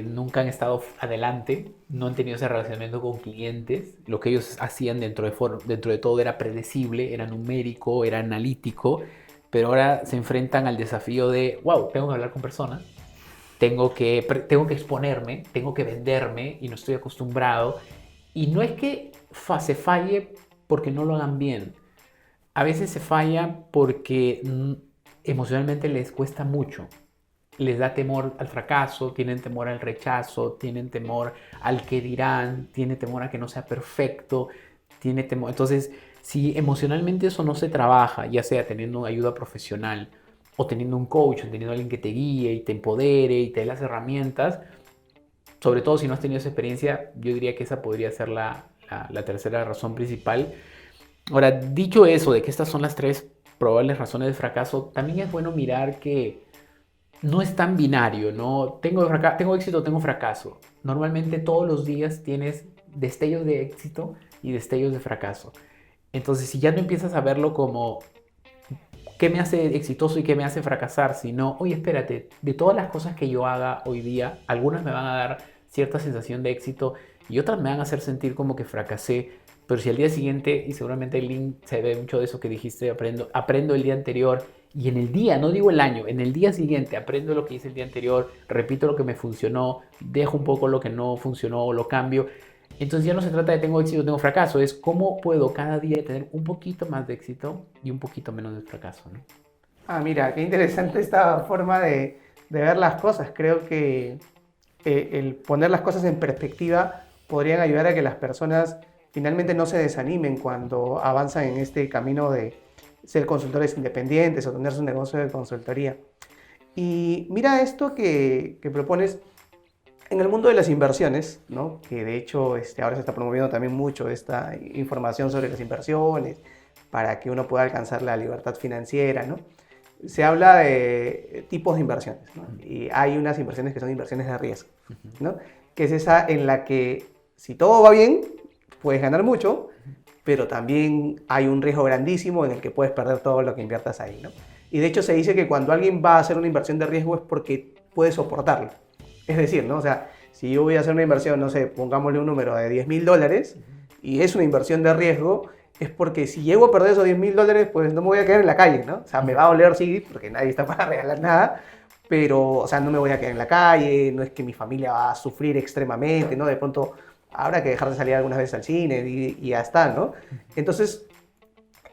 nunca han estado adelante, no han tenido ese relacionamiento con clientes, lo que ellos hacían dentro de todo era predecible, era numérico, era analítico, pero ahora se enfrentan al desafío de, wow, tengo que hablar con personas, tengo que exponerme, tengo que venderme y no estoy acostumbrado. Y no es que se falle porque no lo hagan bien, a veces se falla porque emocionalmente les cuesta mucho. Les da temor al fracaso, tienen temor al rechazo, tienen temor al que dirán, tienen temor a que no sea perfecto, tiene temor. Entonces, si emocionalmente eso no se trabaja, ya sea teniendo ayuda profesional o teniendo un coach, o teniendo alguien que te guíe y te empodere y te dé las herramientas, sobre todo si no has tenido esa experiencia, yo diría que esa podría ser la tercera razón principal. Ahora, dicho eso, de que estas son las tres probables razones de fracaso, también es bueno mirar que no es tan binario, ¿no? Tengo éxito, tengo fracaso. Normalmente todos los días tienes destellos de éxito y destellos de fracaso. Entonces, si ya no empiezas a verlo como qué me hace exitoso y qué me hace fracasar, sino, oye, espérate, de todas las cosas que yo haga hoy día, algunas me van a dar cierta sensación de éxito y otras me van a hacer sentir como que fracasé. Pero si al día siguiente, y seguramente el link se ve mucho de eso que dijiste, aprendo el día anterior y en el día, no digo el año, en el día siguiente aprendo lo que hice el día anterior, repito lo que me funcionó, dejo un poco lo que no funcionó o lo cambio. Entonces ya no se trata de tengo éxito, tengo fracaso, es cómo puedo cada día tener un poquito más de éxito y un poquito menos de fracaso, ¿no? Ah, mira, qué interesante esta forma de ver las cosas. Creo que el poner las cosas en perspectiva podrían ayudar a que las personas finalmente no se desanimen cuando avanzan en este camino de ser consultores independientes o tener su negocio de consultoría. Y mira esto que propones en el mundo de las inversiones, ¿no? Que de hecho ahora se está promoviendo también mucho esta información sobre las inversiones para que uno pueda alcanzar la libertad financiera, ¿no? Se habla de tipos de inversiones, ¿no? Y hay unas inversiones que son inversiones de riesgo, ¿no? Que es esa en la que si todo va bien, puedes ganar mucho, pero también hay un riesgo grandísimo en el que puedes perder todo lo que inviertas ahí, ¿no? Y de hecho se dice que cuando alguien va a hacer una inversión de riesgo es porque puede soportarlo. Es decir, ¿no? O sea, si yo voy a hacer una inversión, no sé, pongámosle un número de $10,000 y es una inversión de riesgo, es porque si llego a perder esos $10,000, pues no me voy a quedar en la calle, ¿no? O sea, me va a doler, sí, porque nadie está para regalar nada, pero, o sea, no me voy a quedar en la calle, no es que mi familia va a sufrir extremadamente, ¿no? De pronto habrá que dejar de salir algunas veces al cine y ya está, ¿no? Entonces,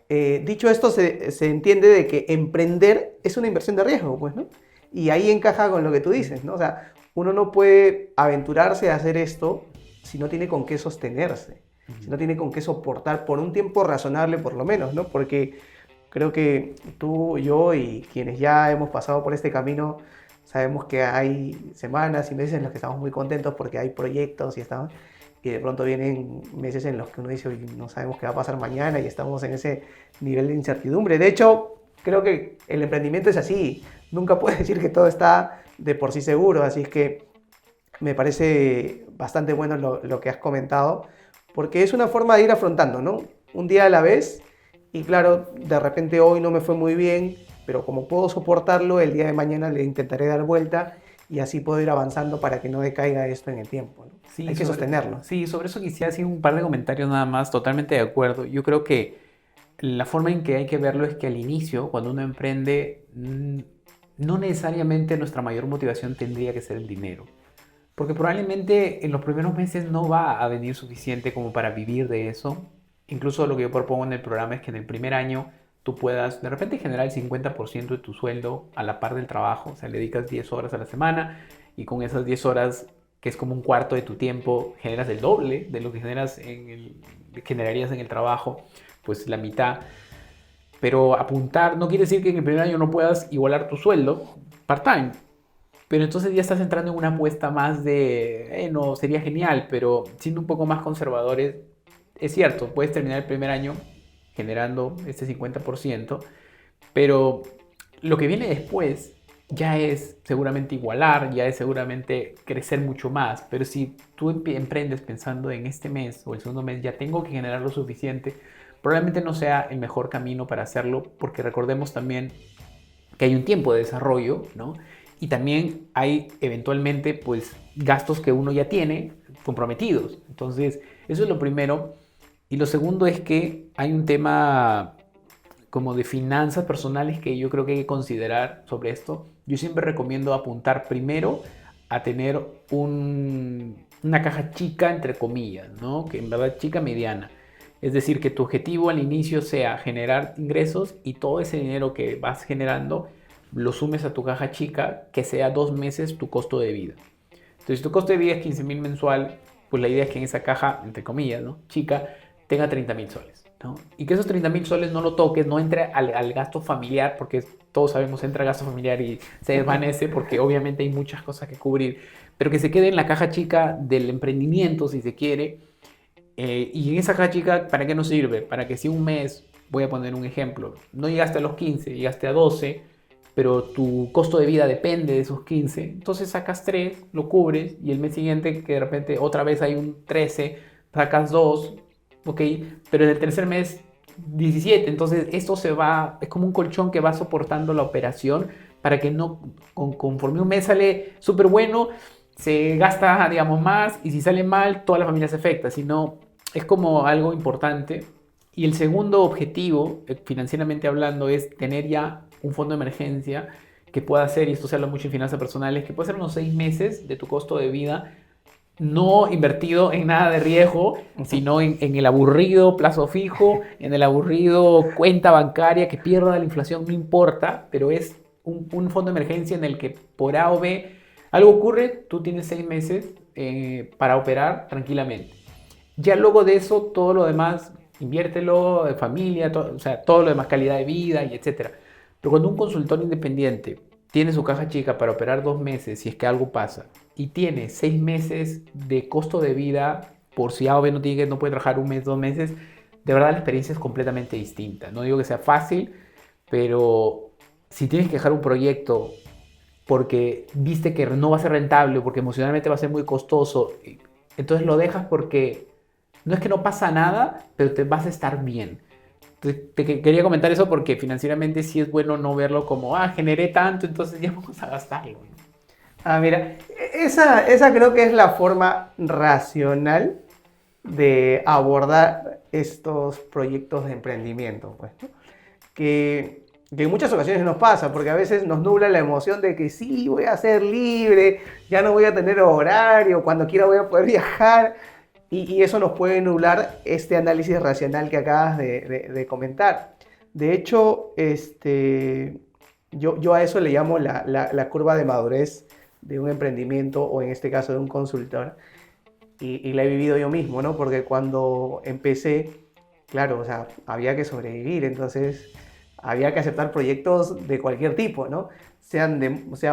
dicho esto, se entiende de que emprender es una inversión de riesgo, pues, ¿no? Y ahí encaja con lo que tú dices, ¿no? O sea, uno no puede aventurarse a hacer esto si no tiene con qué sostenerse, si no tiene con qué soportar por un tiempo razonable por lo menos, ¿no? Porque creo que tú, yo y quienes ya hemos pasado por este camino sabemos que hay semanas y meses en los que estamos muy contentos porque hay proyectos y de pronto vienen meses en los que uno dice, oye, no sabemos qué va a pasar mañana y estamos en ese nivel de incertidumbre. De hecho, creo que el emprendimiento es así, nunca puedes decir que todo está de por sí seguro, así es que me parece bastante bueno lo que has comentado, porque es una forma de ir afrontando, ¿no? Un día a la vez, y claro, de repente hoy no me fue muy bien, pero como puedo soportarlo, el día de mañana le intentaré dar vuelta y así puedo ir avanzando para que no decaiga esto en el tiempo, ¿no? Sí, Hay que sostenerlo. Sí, sobre eso quisiera decir un par de comentarios nada más, totalmente de acuerdo. Yo creo que la forma en que hay que verlo es que al inicio, cuando uno emprende, no necesariamente nuestra mayor motivación tendría que ser el dinero. Porque probablemente en los primeros meses no va a venir suficiente como para vivir de eso. Incluso lo que yo propongo en el programa es que en el primer año tú puedas de repente generar el 50% de tu sueldo a la par del trabajo. O sea, le dedicas 10 horas a la semana y con esas 10 horas, que es como un cuarto de tu tiempo, generas el doble de lo que generarías en el trabajo, pues la mitad. Pero apuntar no quiere decir que en el primer año no puedas igualar tu sueldo part-time. Pero entonces ya estás entrando en una apuesta más de, no, sería genial, pero siendo un poco más conservadores, es cierto, puedes terminar el primer año generando este 50%, pero lo que viene después ya es seguramente igualar, ya es seguramente crecer mucho más, pero si tú emprendes pensando en este mes o el segundo mes ya tengo que generar lo suficiente, probablemente no sea el mejor camino para hacerlo, porque recordemos también que hay un tiempo de desarrollo, ¿no? Y también hay eventualmente pues gastos que uno ya tiene comprometidos. Entonces, eso es lo primero. Y lo segundo es que hay un tema como de finanzas personales que yo creo que hay que considerar sobre esto. Yo siempre recomiendo apuntar primero a tener una caja chica, entre comillas, ¿no? Que en verdad chica mediana. Es decir, que tu objetivo al inicio sea generar ingresos y todo ese dinero que vas generando lo sumes a tu caja chica, que sea 2 meses tu costo de vida. Entonces, si tu costo de vida es 15,000 mensual, pues la idea es que en esa caja, entre comillas, ¿no?, chica, tenga 30,000 soles, ¿no? Y que esos 30,000 soles no lo toques, no entre al gasto familiar, porque todos sabemos, entra gasto familiar y se desvanece, porque obviamente hay muchas cosas que cubrir, pero que se quede en la caja chica del emprendimiento, si se quiere. Y en esa caja chica, ¿para qué nos sirve? Para que si un mes, voy a poner un ejemplo, no llegaste a los 15, llegaste a 12, pero tu costo de vida depende de esos 15, entonces sacas 3, lo cubres, y el mes siguiente que de repente otra vez hay un 13, sacas 2, ok, pero en el tercer mes 17, entonces esto se va, es como un colchón que va soportando la operación para que no, conforme un mes sale súper bueno, se gasta, digamos, más, y si sale mal, toda la familia se afecta, sino es como algo importante. Y el segundo objetivo, financieramente hablando, es tener ya un fondo de emergencia que pueda ser, y esto se habla mucho en finanzas personales, que puede ser unos 6 meses de tu costo de vida, no invertido en nada de riesgo, sino en el aburrido plazo fijo, en el aburrido cuenta bancaria que pierda la inflación, no importa, pero es un fondo de emergencia en el que por A o B algo ocurre, tú tienes 6 meses para operar tranquilamente. Ya luego de eso, todo lo demás, inviértelo, de familia, o sea, todo lo demás, calidad de vida y etcétera. Pero cuando un consultor independiente tiene su caja chica para operar 2 meses si es que algo pasa, y tiene 6 meses de costo de vida por si A o B no puede trabajar un mes, 2 meses, de verdad la experiencia es completamente distinta. No digo que sea fácil, pero si tienes que dejar un proyecto porque viste que no va a ser rentable, porque emocionalmente va a ser muy costoso, entonces lo dejas porque no es que no pasa nada, pero te vas a estar bien. Quería comentar eso porque financieramente sí es bueno no verlo como, generé tanto, entonces ya vamos a gastarlo, ¿no? Mira, esa creo que es la forma racional de abordar estos proyectos de emprendimiento, pues, ¿no? Que en muchas ocasiones nos pasa, porque a veces nos nubla la emoción de que sí, voy a ser libre, ya no voy a tener horario, cuando quiera voy a poder viajar, y eso nos puede nublar este análisis racional que acabas de comentar. De hecho, yo a eso le llamo la curva de madurez de un emprendimiento, o en este caso de un consultor, y la he vivido yo mismo, ¿no? Porque cuando empecé, claro, o sea, había que sobrevivir, entonces había que aceptar proyectos de cualquier tipo, ¿no? Sean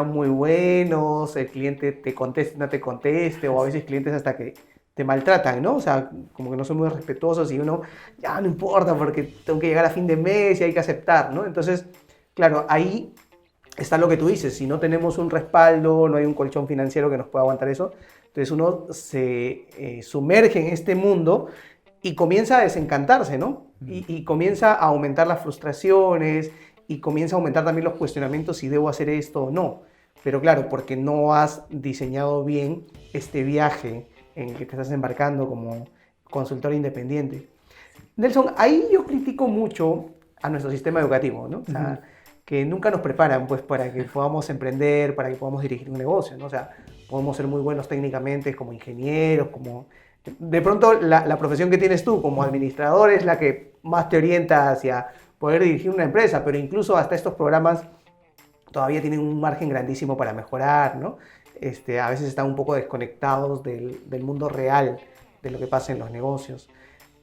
muy buenos, el cliente te conteste, no te conteste, o a veces clientes hasta que te maltratan, ¿no? O sea, como que no son muy respetuosos, y uno, ya no importa porque tengo que llegar a fin de mes y hay que aceptar, ¿no? Entonces, claro, ahí está lo que tú dices: si no tenemos un respaldo, no hay un colchón financiero que nos pueda aguantar eso, entonces uno se sumerge en este mundo y comienza a desencantarse, ¿no? Y comienza a aumentar las frustraciones, y comienza a aumentar también los cuestionamientos si debo hacer esto o no. Pero claro, porque no has diseñado bien este viaje en el que te estás embarcando como consultor independiente. Nelson, ahí yo critico mucho a nuestro sistema educativo, ¿no? O sea, que nunca nos preparan, pues, para que podamos emprender, para que podamos dirigir un negocio, ¿no? O sea, podemos ser muy buenos técnicamente como ingenieros, como... De pronto la profesión que tienes tú como administrador es la que más te orienta hacia poder dirigir una empresa, pero incluso hasta estos programas todavía tienen un margen grandísimo para mejorar, ¿no? A veces están un poco desconectados del mundo real, de lo que pasa en los negocios.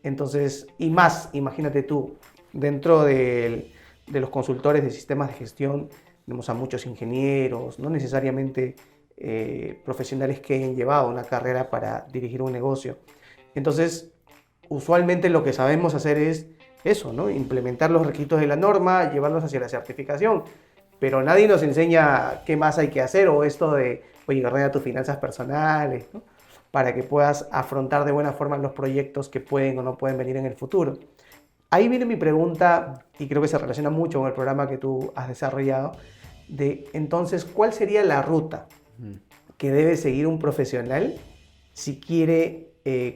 Entonces, y más, imagínate tú, dentro de los consultores de sistemas de gestión, tenemos a muchos ingenieros, no necesariamente profesionales que hayan llevado una carrera para dirigir un negocio. Entonces, usualmente lo que sabemos hacer es eso, ¿no? Implementar los requisitos de la norma, llevarlos hacia la certificación, pero nadie nos enseña qué más hay que hacer, o esto de, oye, ordena tus finanzas personales, ¿no? Para que puedas afrontar de buena forma los proyectos que pueden o no pueden venir en el futuro. Ahí viene mi pregunta, y creo que se relaciona mucho con el programa que tú has desarrollado, de entonces, ¿cuál sería la ruta que debe seguir un profesional si quiere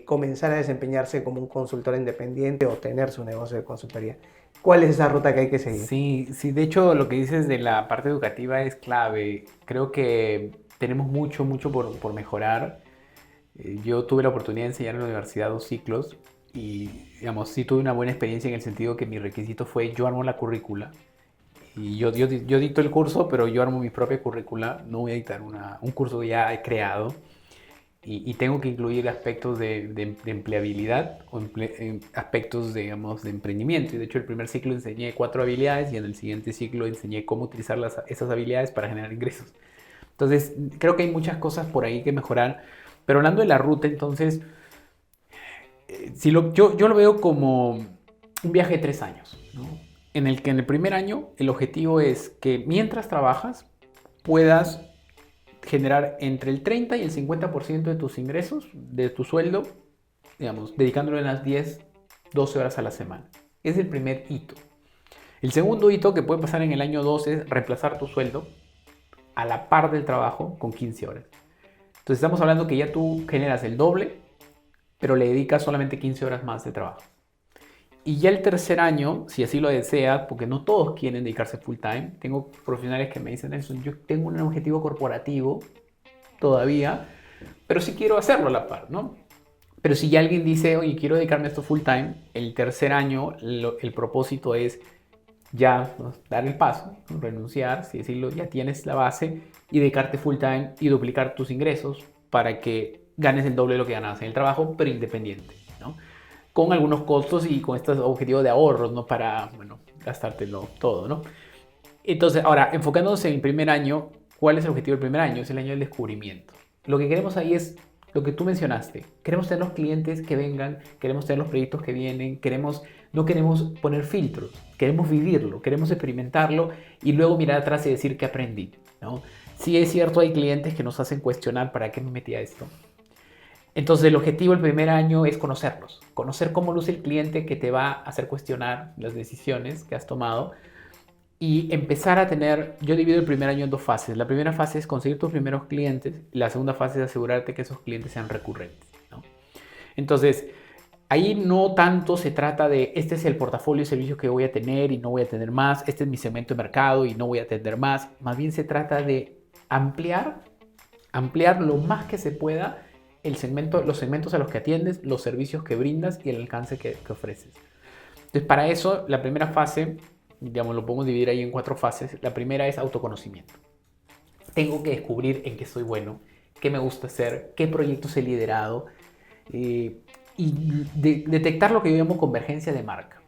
comenzar a desempeñarse como un consultor independiente o tener su negocio de consultoría? ¿Cuál es esa ruta que hay que seguir? Sí, de hecho lo que dices de la parte educativa es clave. Creo que tenemos mucho por mejorar. Yo tuve la oportunidad de enseñar en la universidad 2 ciclos y, digamos, sí tuve una buena experiencia en el sentido que mi requisito fue: yo armo la currícula y yo dicto el curso, pero yo armo mi propia currícula, no voy a dictar un curso ya creado, y tengo que incluir aspectos de empleabilidad o aspectos, digamos, de emprendimiento. Y de hecho el primer ciclo enseñé 4 habilidades, y en el siguiente ciclo enseñé cómo utilizar esas habilidades para generar ingresos. Entonces creo que hay muchas cosas por ahí que mejorar. Pero hablando de la ruta, entonces, yo lo veo como un viaje de 3 años, ¿no? en el que en el primer año el objetivo es que mientras trabajas puedas generar entre el 30 y el 50% de tus ingresos, de tu sueldo, digamos, dedicándolo unas 10, 12 horas a la semana. Es el primer hito. El segundo hito que puede pasar en el año 2 es reemplazar tu sueldo a la par del trabajo con 15 horas. Entonces estamos hablando que ya tú generas el doble, pero le dedicas solamente 15 horas más de trabajo. Y ya el tercer año, si así lo deseas, porque no todos quieren dedicarse full time, tengo profesionales que me dicen eso, yo tengo un objetivo corporativo todavía, pero sí quiero hacerlo a la par, ¿no? Pero si ya alguien dice, oye, quiero dedicarme a esto full time, el tercer año el propósito es ya, ¿no?, dar el paso, ¿no?, renunciar, si decirlo, ya tienes la base y dedicarte full time y duplicar tus ingresos para que ganes el doble de lo que ganabas en el trabajo, pero independiente, ¿no? Con algunos costos y con estos objetivos de ahorros, ¿no? Para, bueno, gastártelo todo, ¿no? Entonces, ahora, enfocándonos en el primer año, ¿cuál es el objetivo del primer año? Es el año del descubrimiento. Lo que queremos ahí es lo que tú mencionaste. Queremos tener los clientes que vengan, queremos tener los proyectos que vienen, no queremos poner filtros, queremos vivirlo, queremos experimentarlo y luego mirar atrás y decir que aprendí, ¿no? Sí es cierto, hay clientes que nos hacen cuestionar para qué me metí a esto. Entonces el objetivo del primer año es conocerlos, conocer cómo luce el cliente que te va a hacer cuestionar las decisiones que has tomado y empezar a tener, yo divido el primer año en dos fases. La primera fase es conseguir tus primeros clientes y la segunda fase es asegurarte que esos clientes sean recurrentes, ¿no? Entonces, ahí no tanto se trata de este es el portafolio de servicios que voy a tener y no voy a tener más, este es mi segmento de mercado y no voy a atender más. Más bien se trata de ampliar lo más que se pueda los segmentos a los que atiendes, los servicios que brindas y el alcance que ofreces. Entonces, para eso, la primera fase, digamos, lo podemos dividir ahí en 4 fases. La primera es autoconocimiento. Tengo que descubrir en qué soy bueno, qué me gusta hacer, qué proyectos he liderado y detectar lo que yo llamo convergencia de marca.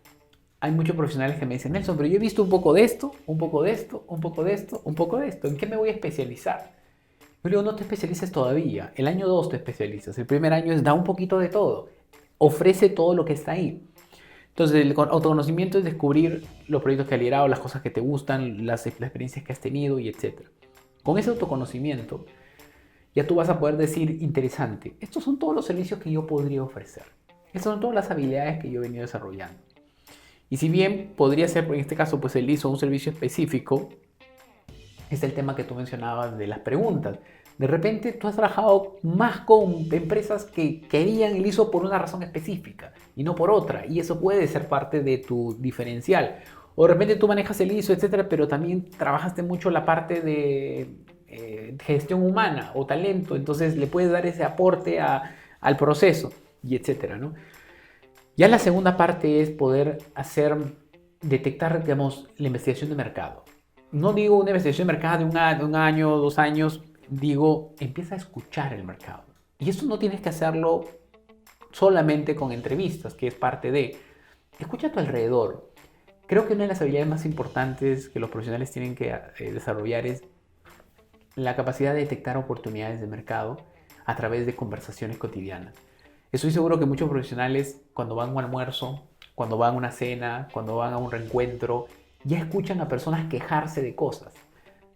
Hay muchos profesionales que me dicen, Nelson, pero yo he visto un poco de esto, un poco de esto, un poco de esto, un poco de esto. ¿En qué me voy a especializar? Yo digo, no te especialices todavía. El año 2 te especializas. El primer año es da un poquito de todo. Ofrece todo lo que está ahí. Entonces, el autoconocimiento es descubrir los proyectos que has liderado, las cosas que te gustan, las experiencias que has tenido y etc. Con ese autoconocimiento, ya tú vas a poder decir, interesante, estos son todos los servicios que yo podría ofrecer. Estas son todas las habilidades que yo he venido desarrollando. Y si bien podría ser, en este caso, pues el ISO un servicio específico, es el tema que tú mencionabas de las preguntas. De repente tú has trabajado más con empresas que querían el ISO por una razón específica y no por otra. Y eso puede ser parte de tu diferencial. O de repente tú manejas el ISO, etcétera, pero también trabajaste mucho la parte de gestión humana o talento. Entonces le puedes dar ese aporte al proceso y etcétera, ¿no? Ya la segunda parte es poder detectar, digamos, la investigación de mercado. No digo una investigación de mercado de un año, 2 años, digo, empieza a escuchar el mercado. Y eso no tienes que hacerlo solamente con entrevistas, que es parte de... Escucha a tu alrededor. Creo que una de las habilidades más importantes que los profesionales tienen que desarrollar es la capacidad de detectar oportunidades de mercado a través de conversaciones cotidianas. Estoy seguro que muchos profesionales, cuando van a un almuerzo, cuando van a una cena, cuando van a un reencuentro, ya escuchan a personas quejarse de cosas.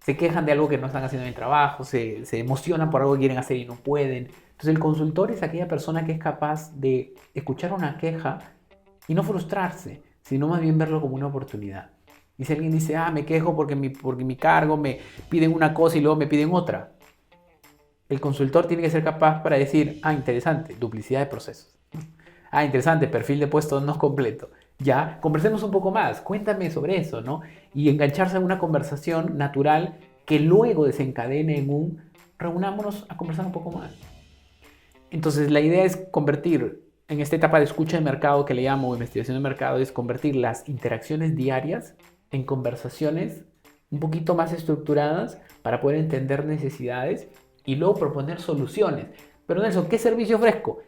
Se quejan de algo que no están haciendo en el trabajo, se emocionan por algo que quieren hacer y no pueden. Entonces el consultor es aquella persona que es capaz de escuchar una queja y no frustrarse, sino más bien verlo como una oportunidad. Y si alguien dice, me quejo porque mi cargo me piden una cosa y luego me piden otra, el consultor tiene que ser capaz para decir, interesante, duplicidad de procesos. Interesante, perfil de puesto no completo. Ya, conversemos un poco más, cuéntame sobre eso, ¿no? Y engancharse en una conversación natural que luego desencadene en reunámonos a conversar un poco más. Entonces, la idea es convertir, en esta etapa de escucha de mercado que le llamo investigación de mercado, es convertir las interacciones diarias en conversaciones un poquito más estructuradas para poder entender necesidades y luego proponer soluciones. Pero Nelson, ¿qué servicio ofrezco?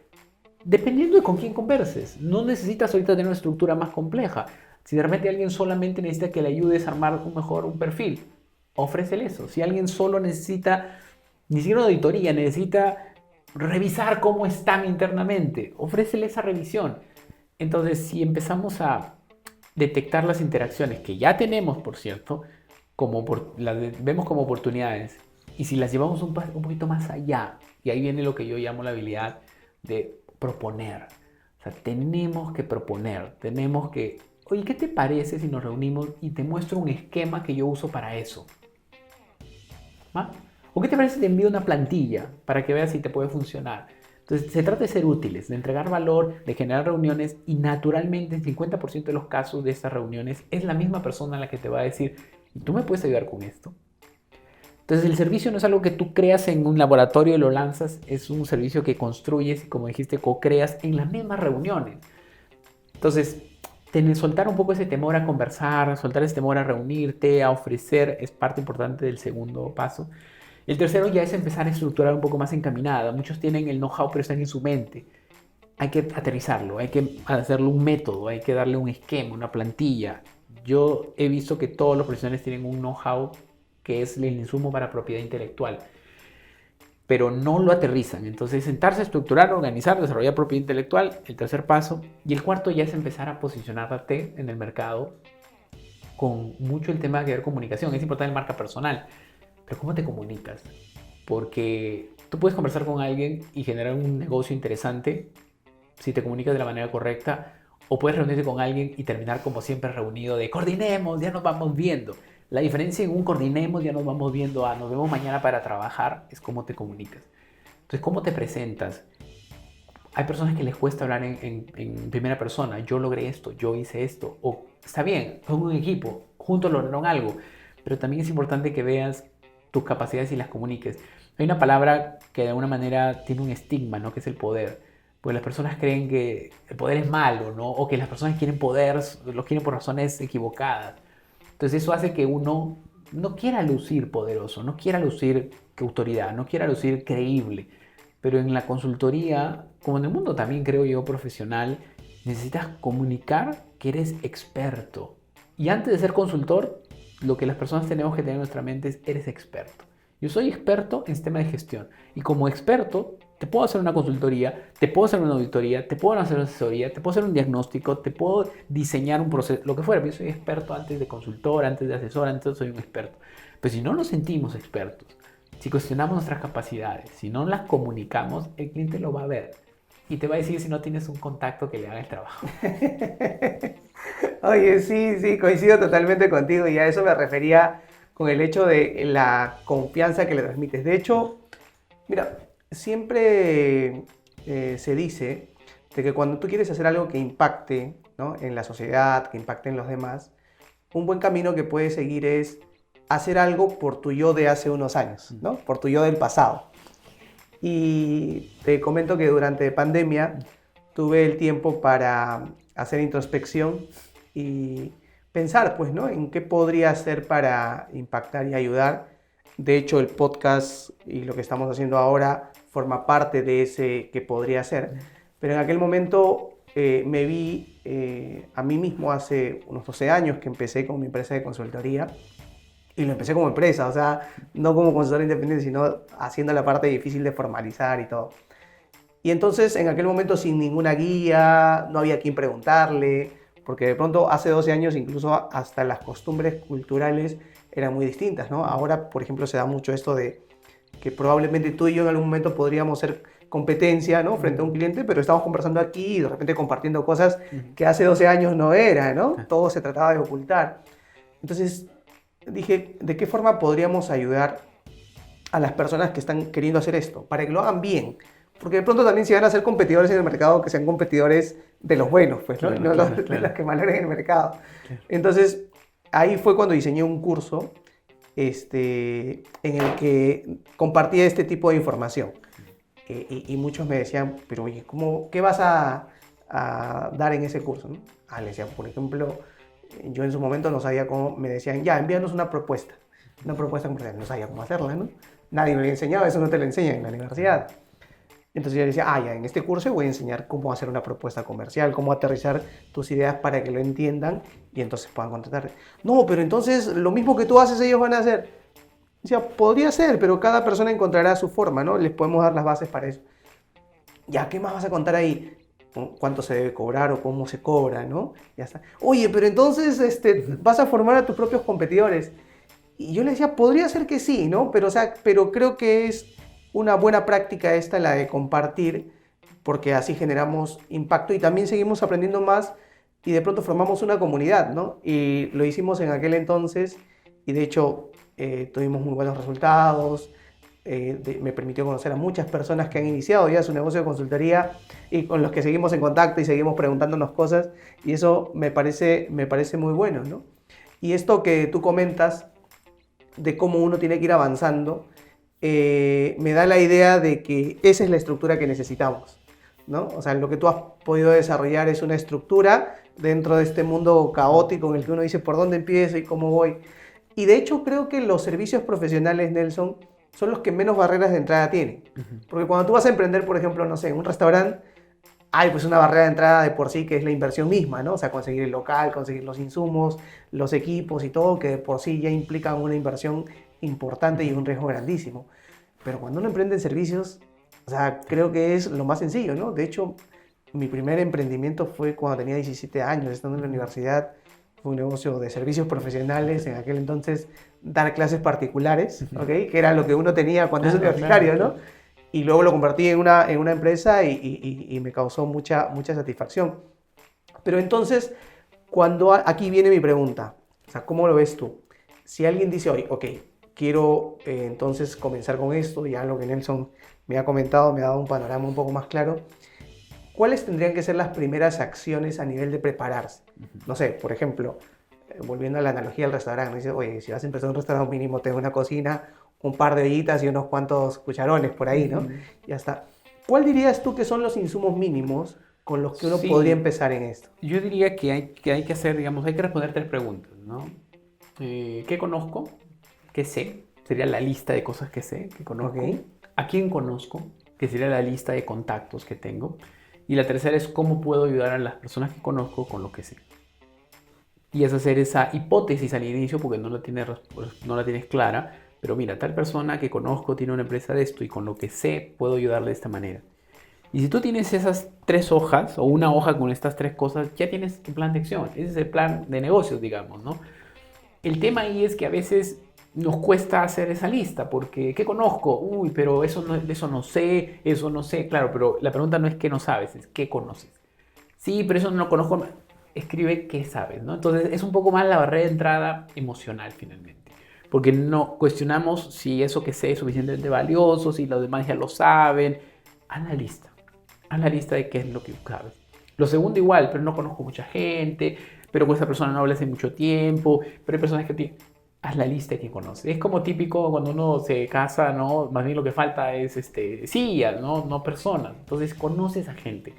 Dependiendo de con quién converses. No necesitas ahorita tener una estructura más compleja. Si de repente alguien solamente necesita que le ayudes a armar un perfil, ofrécele eso. Si alguien solo necesita, ni siquiera una auditoría, necesita revisar cómo están internamente, ofrécele esa revisión. Entonces, si empezamos a detectar las interacciones que ya tenemos, por cierto, vemos como oportunidades. Y si las llevamos un poquito más allá, y ahí viene lo que yo llamo la habilidad de proponer. O sea, tenemos que proponer, oye, ¿qué te parece si nos reunimos y te muestro un esquema que yo uso para eso? ¿Ah? ¿O qué te parece si te envío una plantilla para que veas si te puede funcionar? Entonces, se trata de ser útiles, de entregar valor, de generar reuniones y naturalmente en 50% de los casos de estas reuniones es la misma persona la que te va a decir, ¿y tú me puedes ayudar con esto? Entonces, el servicio no es algo que tú creas en un laboratorio y lo lanzas, es un servicio que construyes y, como dijiste, co-creas en las mismas reuniones. Entonces, soltar un poco ese temor a conversar, soltar ese temor a reunirte, a ofrecer, es parte importante del segundo paso. El tercero ya es empezar a estructurar un poco más encaminada. Muchos tienen el know-how, pero están en su mente. Hay que aterrizarlo, hay que hacerle un método, hay que darle un esquema, una plantilla. Yo he visto que todos los profesionales tienen un know-how que es el insumo para propiedad intelectual, pero no lo aterrizan. Entonces, sentarse, estructurar, organizar, desarrollar propiedad intelectual, el tercer paso. Y el cuarto ya es empezar a posicionarte en el mercado con mucho el tema de ver comunicación. Es importante el marca personal, pero ¿cómo te comunicas? Porque tú puedes conversar con alguien y generar un negocio interesante si te comunicas de la manera correcta, o puedes reunirte con alguien y terminar como siempre reunido de coordinemos, ya nos vamos viendo. La diferencia en un coordinemos, ya nos vamos viendo, a nos vemos mañana para trabajar, es cómo te comunicas. Entonces, ¿cómo te presentas? Hay personas que les cuesta hablar en primera persona. Yo logré esto, yo hice esto. O está bien, son un equipo, juntos lograron algo. Pero también es importante que veas tus capacidades y las comuniques. Hay una palabra que de alguna manera tiene un estigma, ¿no? Que es el poder. Porque las personas creen que el poder es malo, ¿no? O que las personas quieren poder, lo quieren por razones equivocadas. Entonces eso hace que uno no quiera lucir poderoso, no quiera lucir autoridad, no quiera lucir creíble. Pero en la consultoría, como en el mundo también creo yo profesional, necesitas comunicar que eres experto. Y antes de ser consultor, lo que las personas tenemos que tener en nuestra mente es, eres experto. Yo soy experto en sistema de gestión. Y como experto, te puedo hacer una consultoría, te puedo hacer una auditoría, te puedo hacer una asesoría, te puedo hacer un diagnóstico, te puedo diseñar un proceso, lo que fuera. Yo soy experto antes de consultor, antes de asesor, antes soy un experto. Pero si no nos sentimos expertos, si cuestionamos nuestras capacidades, si no las comunicamos, el cliente lo va a ver. Y te va a decir si no tienes un contacto que le haga el trabajo. Oye, sí, coincido totalmente contigo y a eso me refería con el hecho de la confianza que le transmites. De hecho, mira, siempre se dice de que cuando tú quieres hacer algo que impacte, ¿no?, en la sociedad, que impacte en los demás, un buen camino que puedes seguir es hacer algo por tu yo de hace unos años, ¿no?, por tu yo del pasado. Y te comento que durante pandemia tuve el tiempo para hacer introspección y pensar, pues, ¿no?, en qué podría hacer para impactar y ayudar. De hecho, el podcast y lo que estamos haciendo ahora forma parte de ese que podría ser. Pero en aquel momento me vi a mí mismo hace unos 12 años que empecé con mi empresa de consultoría. Y lo empecé como empresa, o sea, no como consultor independiente, sino haciendo la parte difícil de formalizar y todo. Y entonces, en aquel momento, sin ninguna guía, no había a quién preguntarle, porque de pronto, hace 12 años, incluso hasta las costumbres culturales eran muy distintas, ¿no? Ahora, por ejemplo, se da mucho esto de que probablemente tú y yo en algún momento podríamos ser competencia, ¿no?, frente a un cliente, pero estamos conversando aquí y de repente compartiendo cosas que hace 12 años no era, ¿no? Todo se trataba de ocultar. Entonces dije, ¿de qué forma podríamos ayudar a las personas que están queriendo hacer esto? Para que lo hagan bien. Porque de pronto también si van a ser competidores en el mercado, que sean competidores de los buenos, pues, ¿no? Claro, de los que valoren el mercado. Claro. Entonces, ahí fue cuando diseñé un curso en el que compartía este tipo de información. Y muchos me decían, pero oye, ¿qué vas a dar en ese curso, ¿no? Les decía, por ejemplo, yo en su momento no sabía cómo, me decían, ya, envíanos una propuesta comercial. No sabía cómo hacerla, ¿no? Nadie me había enseñado, eso no te lo enseñan en la universidad. Entonces yo decía, ya, en este curso voy a enseñar cómo hacer una propuesta comercial, cómo aterrizar tus ideas para que lo entiendan y entonces puedan contratar. No, pero entonces lo mismo que tú haces ellos van a hacer. O sea, podría ser, pero cada persona encontrará su forma, ¿no? Les podemos dar las bases para eso. Ya, ¿qué más vas a contar ahí? cuánto se debe cobrar o cómo se cobra, ¿no? Ya está. Oye, pero entonces vas a formar a tus propios competidores. Y yo le decía, podría ser que sí, ¿no? Pero, o sea, pero creo que es una buena práctica esta, la de compartir, porque así generamos impacto y también seguimos aprendiendo más y de pronto formamos una comunidad, ¿no? Y lo hicimos en aquel entonces y de hecho tuvimos muy buenos resultados. Me permitió conocer a muchas personas que han iniciado ya su negocio de consultoría y con los que seguimos en contacto y seguimos preguntándonos cosas y eso me parece muy bueno, ¿no? Y esto que tú comentas de cómo uno tiene que ir avanzando, me da la idea de que esa es la estructura que necesitamos, ¿no? O sea, lo que tú has podido desarrollar es una estructura dentro de este mundo caótico en el que uno dice por dónde empiezo y cómo voy. Y de hecho creo que los servicios profesionales, Nelson, son los que menos barreras de entrada tienen. Porque cuando tú vas a emprender, por ejemplo, no sé, en un restaurante, hay pues una barrera de entrada de por sí que es la inversión misma, ¿no? O sea, conseguir el local, conseguir los insumos, los equipos y todo, que de por sí ya implican una inversión importante y un riesgo grandísimo. Pero cuando uno emprende en servicios, o sea, creo que es lo más sencillo, ¿no? De hecho, mi primer emprendimiento fue cuando tenía 17 años, estando en la universidad. Fue un negocio de servicios profesionales, en aquel entonces dar clases particulares, ¿ok? Que era lo que uno tenía cuando es universitario, ¿no? Y luego lo convertí en una empresa y me causó mucha satisfacción. Pero entonces, aquí viene mi pregunta, o sea, ¿cómo lo ves tú? Si alguien dice hoy, ok, quiero entonces comenzar con esto, ya lo que Nelson me ha comentado, me ha dado un panorama un poco más claro, ¿cuáles tendrían que ser las primeras acciones a nivel de prepararse? No sé, por ejemplo, volviendo a la analogía del restaurante, dice, oye, si vas a empezar un restaurante mínimo, tengo una cocina, un par de ollitas y unos cuantos cucharones por ahí, ¿no? Ya está. ¿Cuál dirías tú que son los insumos mínimos con los que uno podría empezar en esto? Yo diría que hay que hacer, digamos, hay que responder 3 preguntas, ¿no? ¿Qué conozco? ¿Qué sé? Sería la lista de cosas que sé, que conozco. Okay. ¿A quién conozco? Que sería la lista de contactos que tengo. Y la tercera es cómo puedo ayudar a las personas que conozco con lo que sé. Y es hacer esa hipótesis al inicio porque no la tienes clara. Pero mira, tal persona que conozco tiene una empresa de esto y con lo que sé puedo ayudarle de esta manera. Y si tú tienes esas 3 hojas o una hoja con estas 3 cosas, ya tienes tu plan de acción. Ese es el plan de negocios, digamos, ¿no? El tema ahí es que a veces nos cuesta hacer esa lista porque ¿qué conozco? Uy, pero eso no sé. Claro, pero la pregunta no es qué no sabes, es qué conoces. Sí, pero eso no lo conozco. Escribe qué sabes, ¿no? Entonces es un poco más la barrera de entrada emocional finalmente. Porque no cuestionamos si eso que sé es suficientemente valioso, si los demás ya lo saben. Haz la lista. Haz la lista de qué es lo que sabes. Lo segundo igual, pero no conozco mucha gente, pero con esa persona no hablé hace mucho tiempo, pero hay personas que tienen... Haz la lista de quién conoces. Es como típico cuando uno se casa, ¿no? Más bien lo que falta es sillas, ¿no? No personas. Entonces conoces a gente,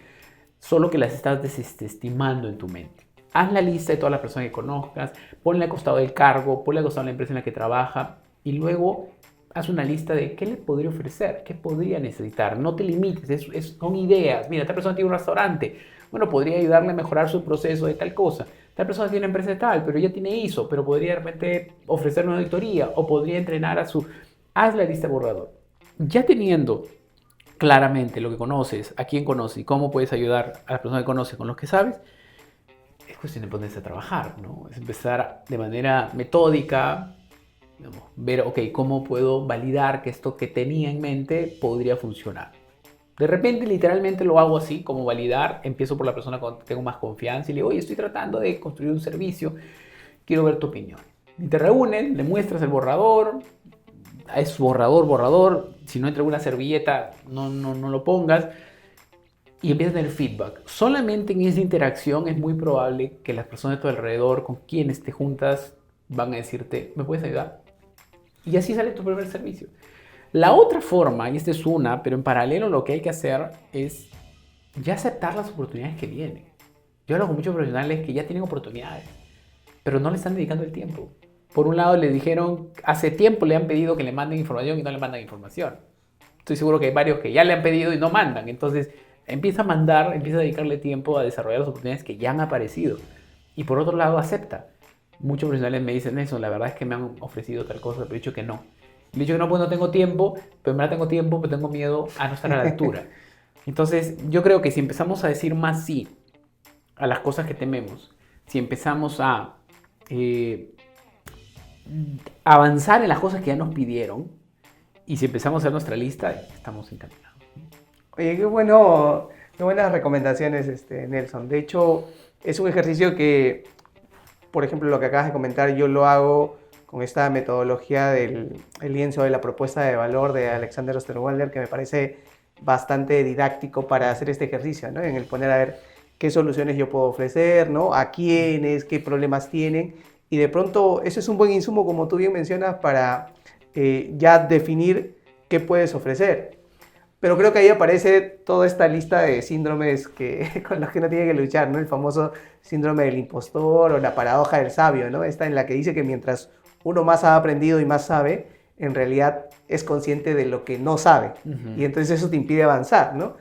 solo que las estás desestimando en tu mente. Haz la lista de todas las personas que conozcas, ponle al costado del cargo, ponle al costado de la empresa en la que trabaja y luego haz una lista de qué le podría ofrecer, qué podría necesitar. No te limites, son ideas. Mira, esta persona tiene un restaurante, bueno, podría ayudarle a mejorar su proceso de tal cosa. Tal persona tiene una empresa de tal, pero ya tiene ISO, pero podría de repente ofrecerle una auditoría o podría entrenar a su... Haz la lista borrador. Ya teniendo claramente lo que conoces, a quién conoces y cómo puedes ayudar a las personas que conoces con los que sabes, es cuestión de ponerse a trabajar, ¿no? Es empezar de manera metódica, digamos, ver, ok, cómo puedo validar que esto que tenía en mente podría funcionar. De repente, literalmente lo hago así, como validar, empiezo por la persona con la que tengo más confianza y le digo, oye, estoy tratando de construir un servicio, quiero ver tu opinión. Y te reúnen, le muestras el borrador, es borrador, si no entra una servilleta, no lo pongas, y empiezas a tener feedback. Solamente en esa interacción es muy probable que las personas de tu alrededor, con quienes te juntas, van a decirte, ¿me puedes ayudar? Y así sale tu primer servicio. La otra forma, y esta es una, pero en paralelo lo que hay que hacer es ya aceptar las oportunidades que vienen. Yo hablo con muchos profesionales que ya tienen oportunidades, pero no le están dedicando el tiempo. Por un lado le dijeron, hace tiempo le han pedido que le manden información y no le mandan información. Estoy seguro que hay varios que ya le han pedido y no mandan. Entonces empieza a mandar, empieza a dedicarle tiempo a desarrollar las oportunidades que ya han aparecido. Y por otro lado acepta. Muchos profesionales me dicen eso, la verdad es que me han ofrecido tal cosa, pero he dicho que no. Le he dicho que no, pues no tengo tiempo, pero en verdad tengo tiempo, pero tengo miedo a no estar a la altura. Entonces, yo creo que si empezamos a decir más sí a las cosas que tememos, si empezamos a avanzar en las cosas que ya nos pidieron y si empezamos a hacer nuestra lista, estamos encaminados. Oye, qué bueno, qué buenas recomendaciones, Nelson. De hecho, es un ejercicio que, por ejemplo, lo que acabas de comentar, yo lo hago con esta metodología del el lienzo de la propuesta de valor de Alexander Osterwalder, que me parece bastante didáctico para hacer este ejercicio, ¿no? En el poner a ver qué soluciones yo puedo ofrecer, ¿no? A quiénes, qué problemas tienen. Y de pronto, eso es un buen insumo, como tú bien mencionas, para ya definir qué puedes ofrecer. Pero creo que ahí aparece toda esta lista de síndromes con los que uno tiene que luchar, ¿no? El famoso síndrome del impostor o la paradoja del sabio, ¿no? Esta en la que dice que mientras uno más ha aprendido y más sabe, en realidad es consciente de lo que no sabe. Y entonces eso te impide avanzar, ¿no?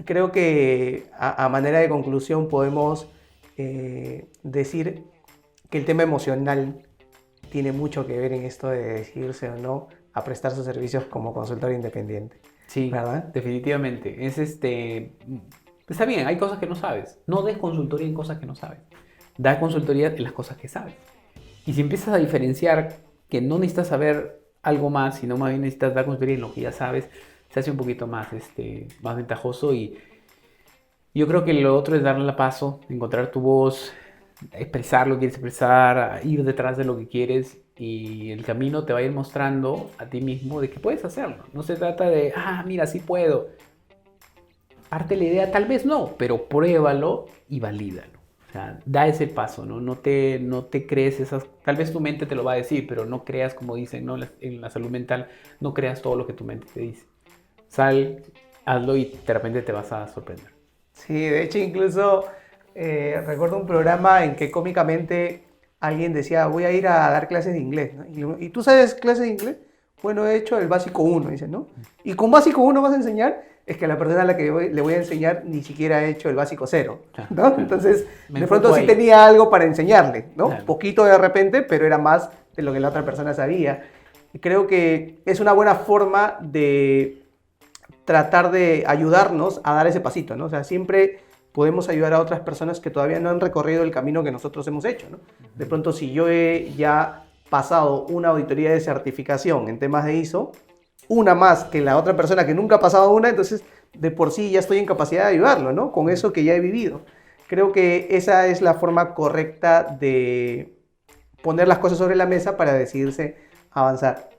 Creo que a manera de conclusión podemos decir que el tema emocional tiene mucho que ver en esto de decidirse o no a prestar sus servicios como consultor independiente. Sí, ¿Verdad? definitivamente. Está bien, hay cosas que no sabes. No des consultoría en cosas que no sabes. Da consultoría en las cosas que sabes. Y si empiezas a diferenciar que no necesitas saber algo más, sino más bien necesitas dar consultoría en lo que ya sabes, se hace un poquito más, más ventajoso. Y yo creo que lo otro es darle el paso, encontrar tu voz, expresar lo que quieres expresar, ir detrás de lo que quieres y el camino te va a ir mostrando a ti mismo de que puedes hacerlo. No se trata de, mira, sí puedo. Parte la idea, tal vez no, pero pruébalo y valídalo. O sea, da ese paso, ¿no? No te crees esas... Tal vez tu mente te lo va a decir, pero no creas, como dicen, ¿no? En la salud mental, no creas todo lo que tu mente te dice. Sal, hazlo y de repente te vas a sorprender. Sí, de hecho incluso recuerdo un programa en que cómicamente alguien decía, voy a ir a dar clases de inglés, ¿no? ¿Y tú sabes clases de inglés? Bueno, he hecho el básico 1, dice, ¿no? ¿Y con básico 1 vas a enseñar? Es que la persona a la que le voy a enseñar ni siquiera ha hecho el básico 0, ¿no? Entonces, de pronto sí tenía algo para enseñarle, ¿no? Claro. Poquito de repente, pero era más de lo que la otra persona sabía. Y creo que es una buena forma de tratar de ayudarnos a dar ese pasito, ¿no? O sea, siempre podemos ayudar a otras personas que todavía no han recorrido el camino que nosotros hemos hecho, ¿no? De pronto, si yo he ya pasado una auditoría de certificación en temas de ISO, una más que la otra persona que nunca ha pasado una, entonces de por sí ya estoy en capacidad de ayudarlo, ¿no? Con eso que ya he vivido. Creo que esa es la forma correcta de poner las cosas sobre la mesa para decidirse a avanzar.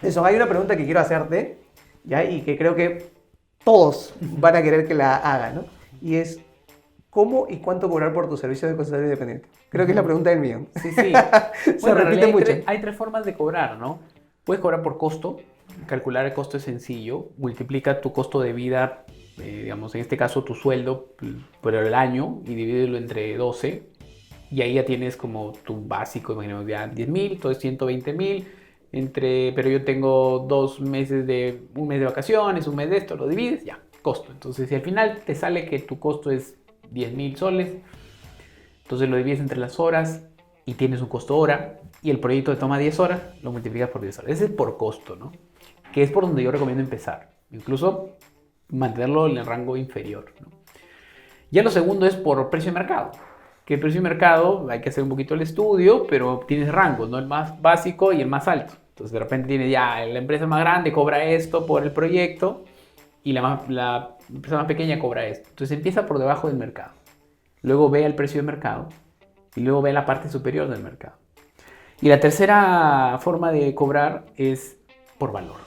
Eso, hay una pregunta que quiero hacerte, ¿ya? Y que creo que todos van a querer que la hagan, ¿no? Y es, ¿cómo y cuánto cobrar por tu servicio de consultoría independiente? Creo que es la pregunta del millón. Sí, sí. Se repite mucho. Hay tres formas de cobrar, ¿no? Puedes cobrar por costo. Calcular el costo es sencillo. Multiplica tu costo de vida, digamos, en este caso tu sueldo por el año y divídelo entre 12. Y ahí ya tienes como tu básico, imaginemos ya 10,000, todo es 120,000. Pero yo tengo un mes de vacaciones, un mes de esto, lo divides, ya, costo. Entonces, si al final te sale que tu costo es 10,000 soles, entonces lo divides entre las horas y tienes un costo hora y el proyecto te toma 10 horas, lo multiplicas por 10 horas. Ese es por costo, ¿no? Que es por donde yo recomiendo empezar. Incluso mantenerlo en el rango inferior, ¿no? Ya lo segundo es por precio de mercado. Que el precio de mercado hay que hacer un poquito el estudio, pero tienes rangos, ¿no? El más básico y el más alto. Entonces de repente tienes ya la empresa más grande cobra esto por el proyecto y la empresa más pequeña cobra esto. Entonces empieza por debajo del mercado. Luego ve el precio de mercado y luego ve la parte superior del mercado. Y la tercera forma de cobrar es por valor.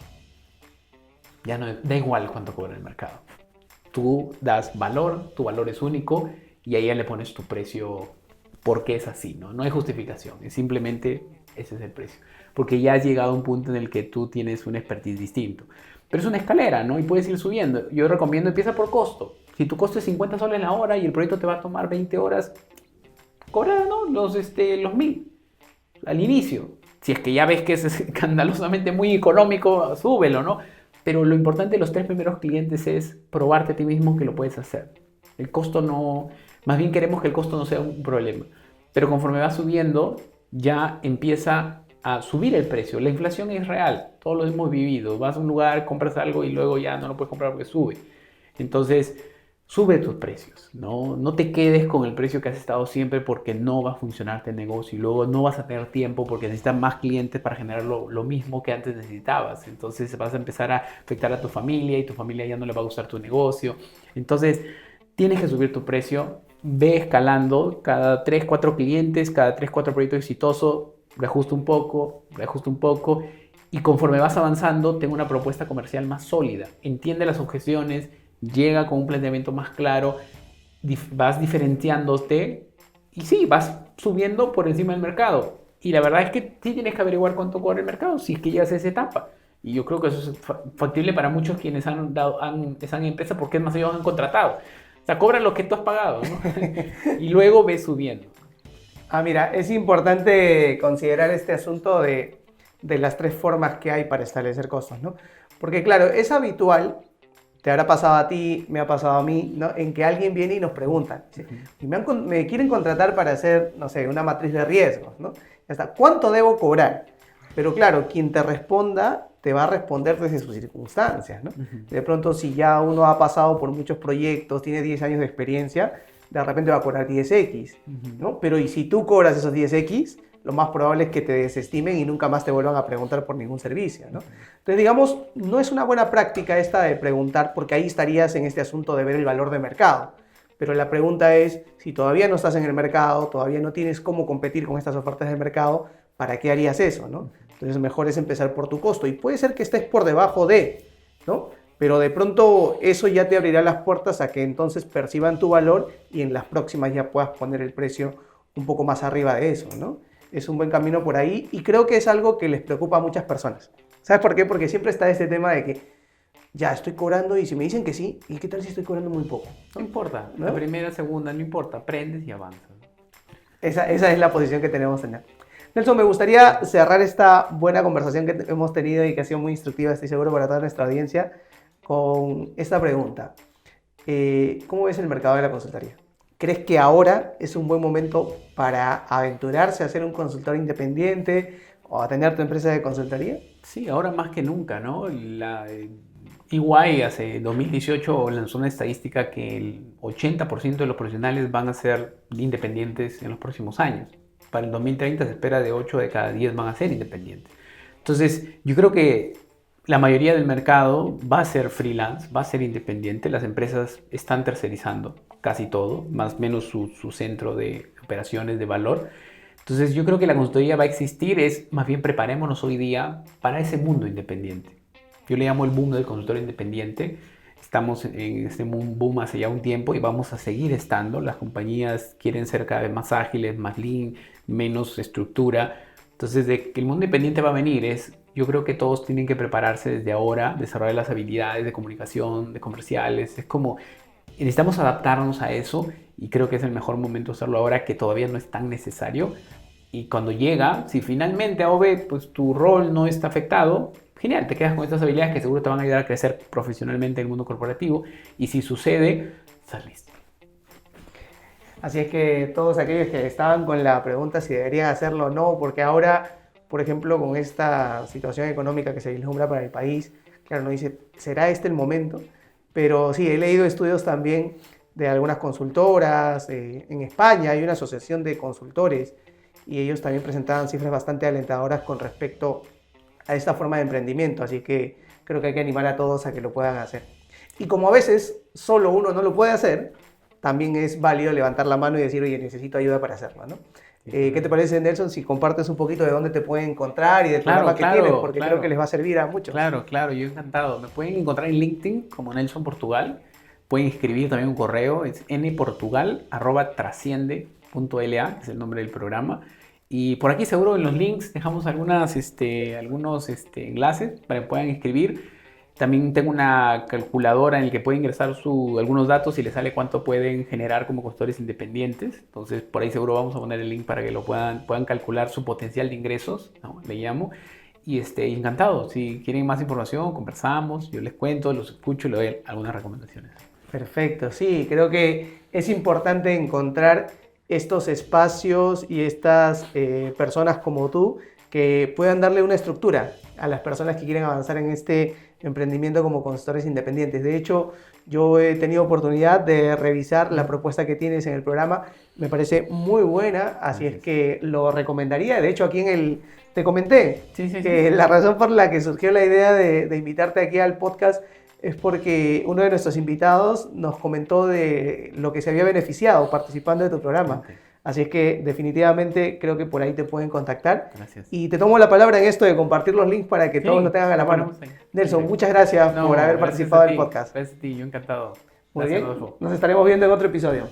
Ya no da igual cuánto cobra el mercado. Tú das valor, tu valor es único y ahí ya le pones tu precio porque es así, ¿no? No hay justificación, es simplemente ese es el precio. Porque ya has llegado a un punto en el que tú tienes un expertise distinto. Pero es una escalera, ¿no? Y puedes ir subiendo. Yo recomiendo empieza por costo. Si tu costo es 50 soles la hora y el proyecto te va a tomar 20 horas, cobra, ¿no? los 1,000 al inicio. Si es que ya ves que es escandalosamente muy económico, súbelo, ¿no? Pero lo importante de los 3 primeros clientes es probarte a ti mismo que lo puedes hacer. El costo no... Más bien queremos que el costo no sea un problema. Pero conforme va subiendo, ya empieza a subir el precio. La inflación es real, todos lo hemos vivido. Vas a un lugar, compras algo y luego ya no lo puedes comprar porque sube. Entonces, sube tus precios, ¿no? No te quedes con el precio que has estado siempre porque no va a funcionarte el negocio y luego no vas a tener tiempo porque necesitas más clientes para generar lo mismo que antes necesitabas. Entonces vas a empezar a afectar a tu familia y tu familia ya no le va a gustar tu negocio. Entonces tienes que subir tu precio, ve escalando cada 3, 4 clientes, cada 3, 4 proyectos exitosos, reajusta un poco, reajusta un poco y conforme vas avanzando, tengo una propuesta comercial más sólida. Entiende las objeciones, llega con un planteamiento más claro, vas diferenciándote y sí, vas subiendo por encima del mercado. Y la verdad es que sí tienes que averiguar cuánto cobra el mercado si es que llegas a esa etapa. Y yo creo que eso es factible para muchos quienes están en empresa porque es más, ellos han contratado. O sea, cobran lo que tú has pagado, ¿no? Y luego ves subiendo. Mira, es importante considerar este asunto de las 3 formas que hay para establecer costos, ¿no? Porque claro, es habitual, te habrá pasado a ti, me ha pasado a mí, ¿no? En que alguien viene y nos pregunta, y me quieren contratar para hacer, no sé, una matriz de riesgos, ¿no? Ya está, ¿cuánto debo cobrar? Pero claro, quien te responda te va a responder desde sus circunstancias, ¿no? De pronto, si ya uno ha pasado por muchos proyectos, tiene 10 años de experiencia, de repente va a cobrar 10x, ¿no? Pero y si tú cobras esos 10x, lo más probable es que te desestimen y nunca más te vuelvan a preguntar por ningún servicio, ¿no? Entonces, digamos, no es una buena práctica esta de preguntar, porque ahí estarías en este asunto de ver el valor de mercado. Pero la pregunta es, si todavía no estás en el mercado, todavía no tienes cómo competir con estas ofertas del mercado, ¿para qué harías eso, no? Entonces, mejor es empezar por tu costo. Y puede ser que estés por debajo de, ¿no? Pero de pronto eso ya te abrirá las puertas a que entonces perciban tu valor y en las próximas ya puedas poner el precio un poco más arriba de eso, ¿no? Es un buen camino por ahí y creo que es algo que les preocupa a muchas personas. ¿Sabes por qué? Porque siempre está este tema de que ya estoy cobrando y si me dicen que sí, ¿y qué tal si estoy cobrando muy poco? No importa, ¿no? La primera, segunda, no importa, aprendes y avanzas. Esa es la posición que tenemos en él. Nelson, me gustaría cerrar esta buena conversación que hemos tenido y que ha sido muy instructiva, estoy seguro, para toda nuestra audiencia, con esta pregunta. ¿Cómo ves el mercado de la consultoría? ¿Crees que ahora es un buen momento para aventurarse a ser un consultor independiente o a tener tu empresa de consultoría? Sí, ahora más que nunca, ¿no? EY hace 2018 lanzó una estadística que el 80% de los profesionales van a ser independientes en los próximos años. Para el 2030 se espera de 8 de cada 10 van a ser independientes. Entonces, yo creo que la mayoría del mercado va a ser freelance, va a ser independiente. Las empresas están tercerizando casi todo, más o menos su centro de operaciones de valor. Entonces, yo creo que la consultoría va a existir, es más bien preparémonos hoy día para ese mundo independiente. Yo le llamo el boom del consultor independiente. Estamos en este boom hace ya un tiempo y vamos a seguir estando. Las compañías quieren ser cada vez más ágiles, más lean, menos estructura. Entonces, de que el mundo independiente va a venir, yo creo que todos tienen que prepararse desde ahora, desarrollar las habilidades de comunicación, de comerciales. Es como, necesitamos adaptarnos a eso y creo que es el mejor momento hacerlo ahora que todavía no es tan necesario. Y cuando llega, si finalmente, AOB, pues tu rol no está afectado, genial, te quedas con estas habilidades que seguro te van a ayudar a crecer profesionalmente en el mundo corporativo. Y si sucede, estás listo. Así es que todos aquellos que estaban con la pregunta si deberían hacerlo o no, porque ahora, por ejemplo, con esta situación económica que se vislumbra para el país, claro, no dice, ¿será este el momento? Pero sí, he leído estudios también de algunas consultoras. En España hay una asociación de consultores y ellos también presentaban cifras bastante alentadoras con respecto a esta forma de emprendimiento, así que creo que hay que animar a todos a que lo puedan hacer. Y como a veces solo uno no lo puede hacer, también es válido levantar la mano y decir, oye, necesito ayuda para hacerlo, ¿no? ¿Qué te parece, Nelson, si compartes un poquito de dónde te pueden encontrar y del programa que tienes? Porque creo que les va a servir a muchos. Claro, yo encantado. Me pueden encontrar en LinkedIn como Nelson Portugal. Pueden escribir también un correo, es nportugal@trasciende.la, que es el nombre del programa. Y por aquí seguro en los links dejamos algunos enlaces para que puedan escribir. También tengo una calculadora en la que pueden ingresar algunos datos y les sale cuánto pueden generar como consultores independientes. Entonces por ahí seguro vamos a poner el link para que lo puedan calcular su potencial de ingresos, ¿no? Le llamo. Y encantado, si quieren más información, conversamos, yo les cuento, los escucho y les doy algunas recomendaciones. Perfecto, sí, creo que es importante encontrar estos espacios y estas personas como tú que puedan darle una estructura a las personas que quieren avanzar en este emprendimiento como consultores independientes. De hecho, yo he tenido oportunidad de revisar la propuesta que tienes en el programa, me parece muy buena, así es que lo recomendaría. De hecho, te comenté que la razón por la que surgió la idea de invitarte aquí al podcast es porque uno de nuestros invitados nos comentó de lo que se había beneficiado participando de tu programa. Así es que definitivamente creo que por ahí te pueden contactar. Gracias. Y te tomo la palabra en esto de compartir los links para que todos lo tengan a la mano. Nelson, muchas gracias por haber participado del podcast. Gracias a ti, yo encantado. Muy bien, nos estaremos viendo en otro episodio.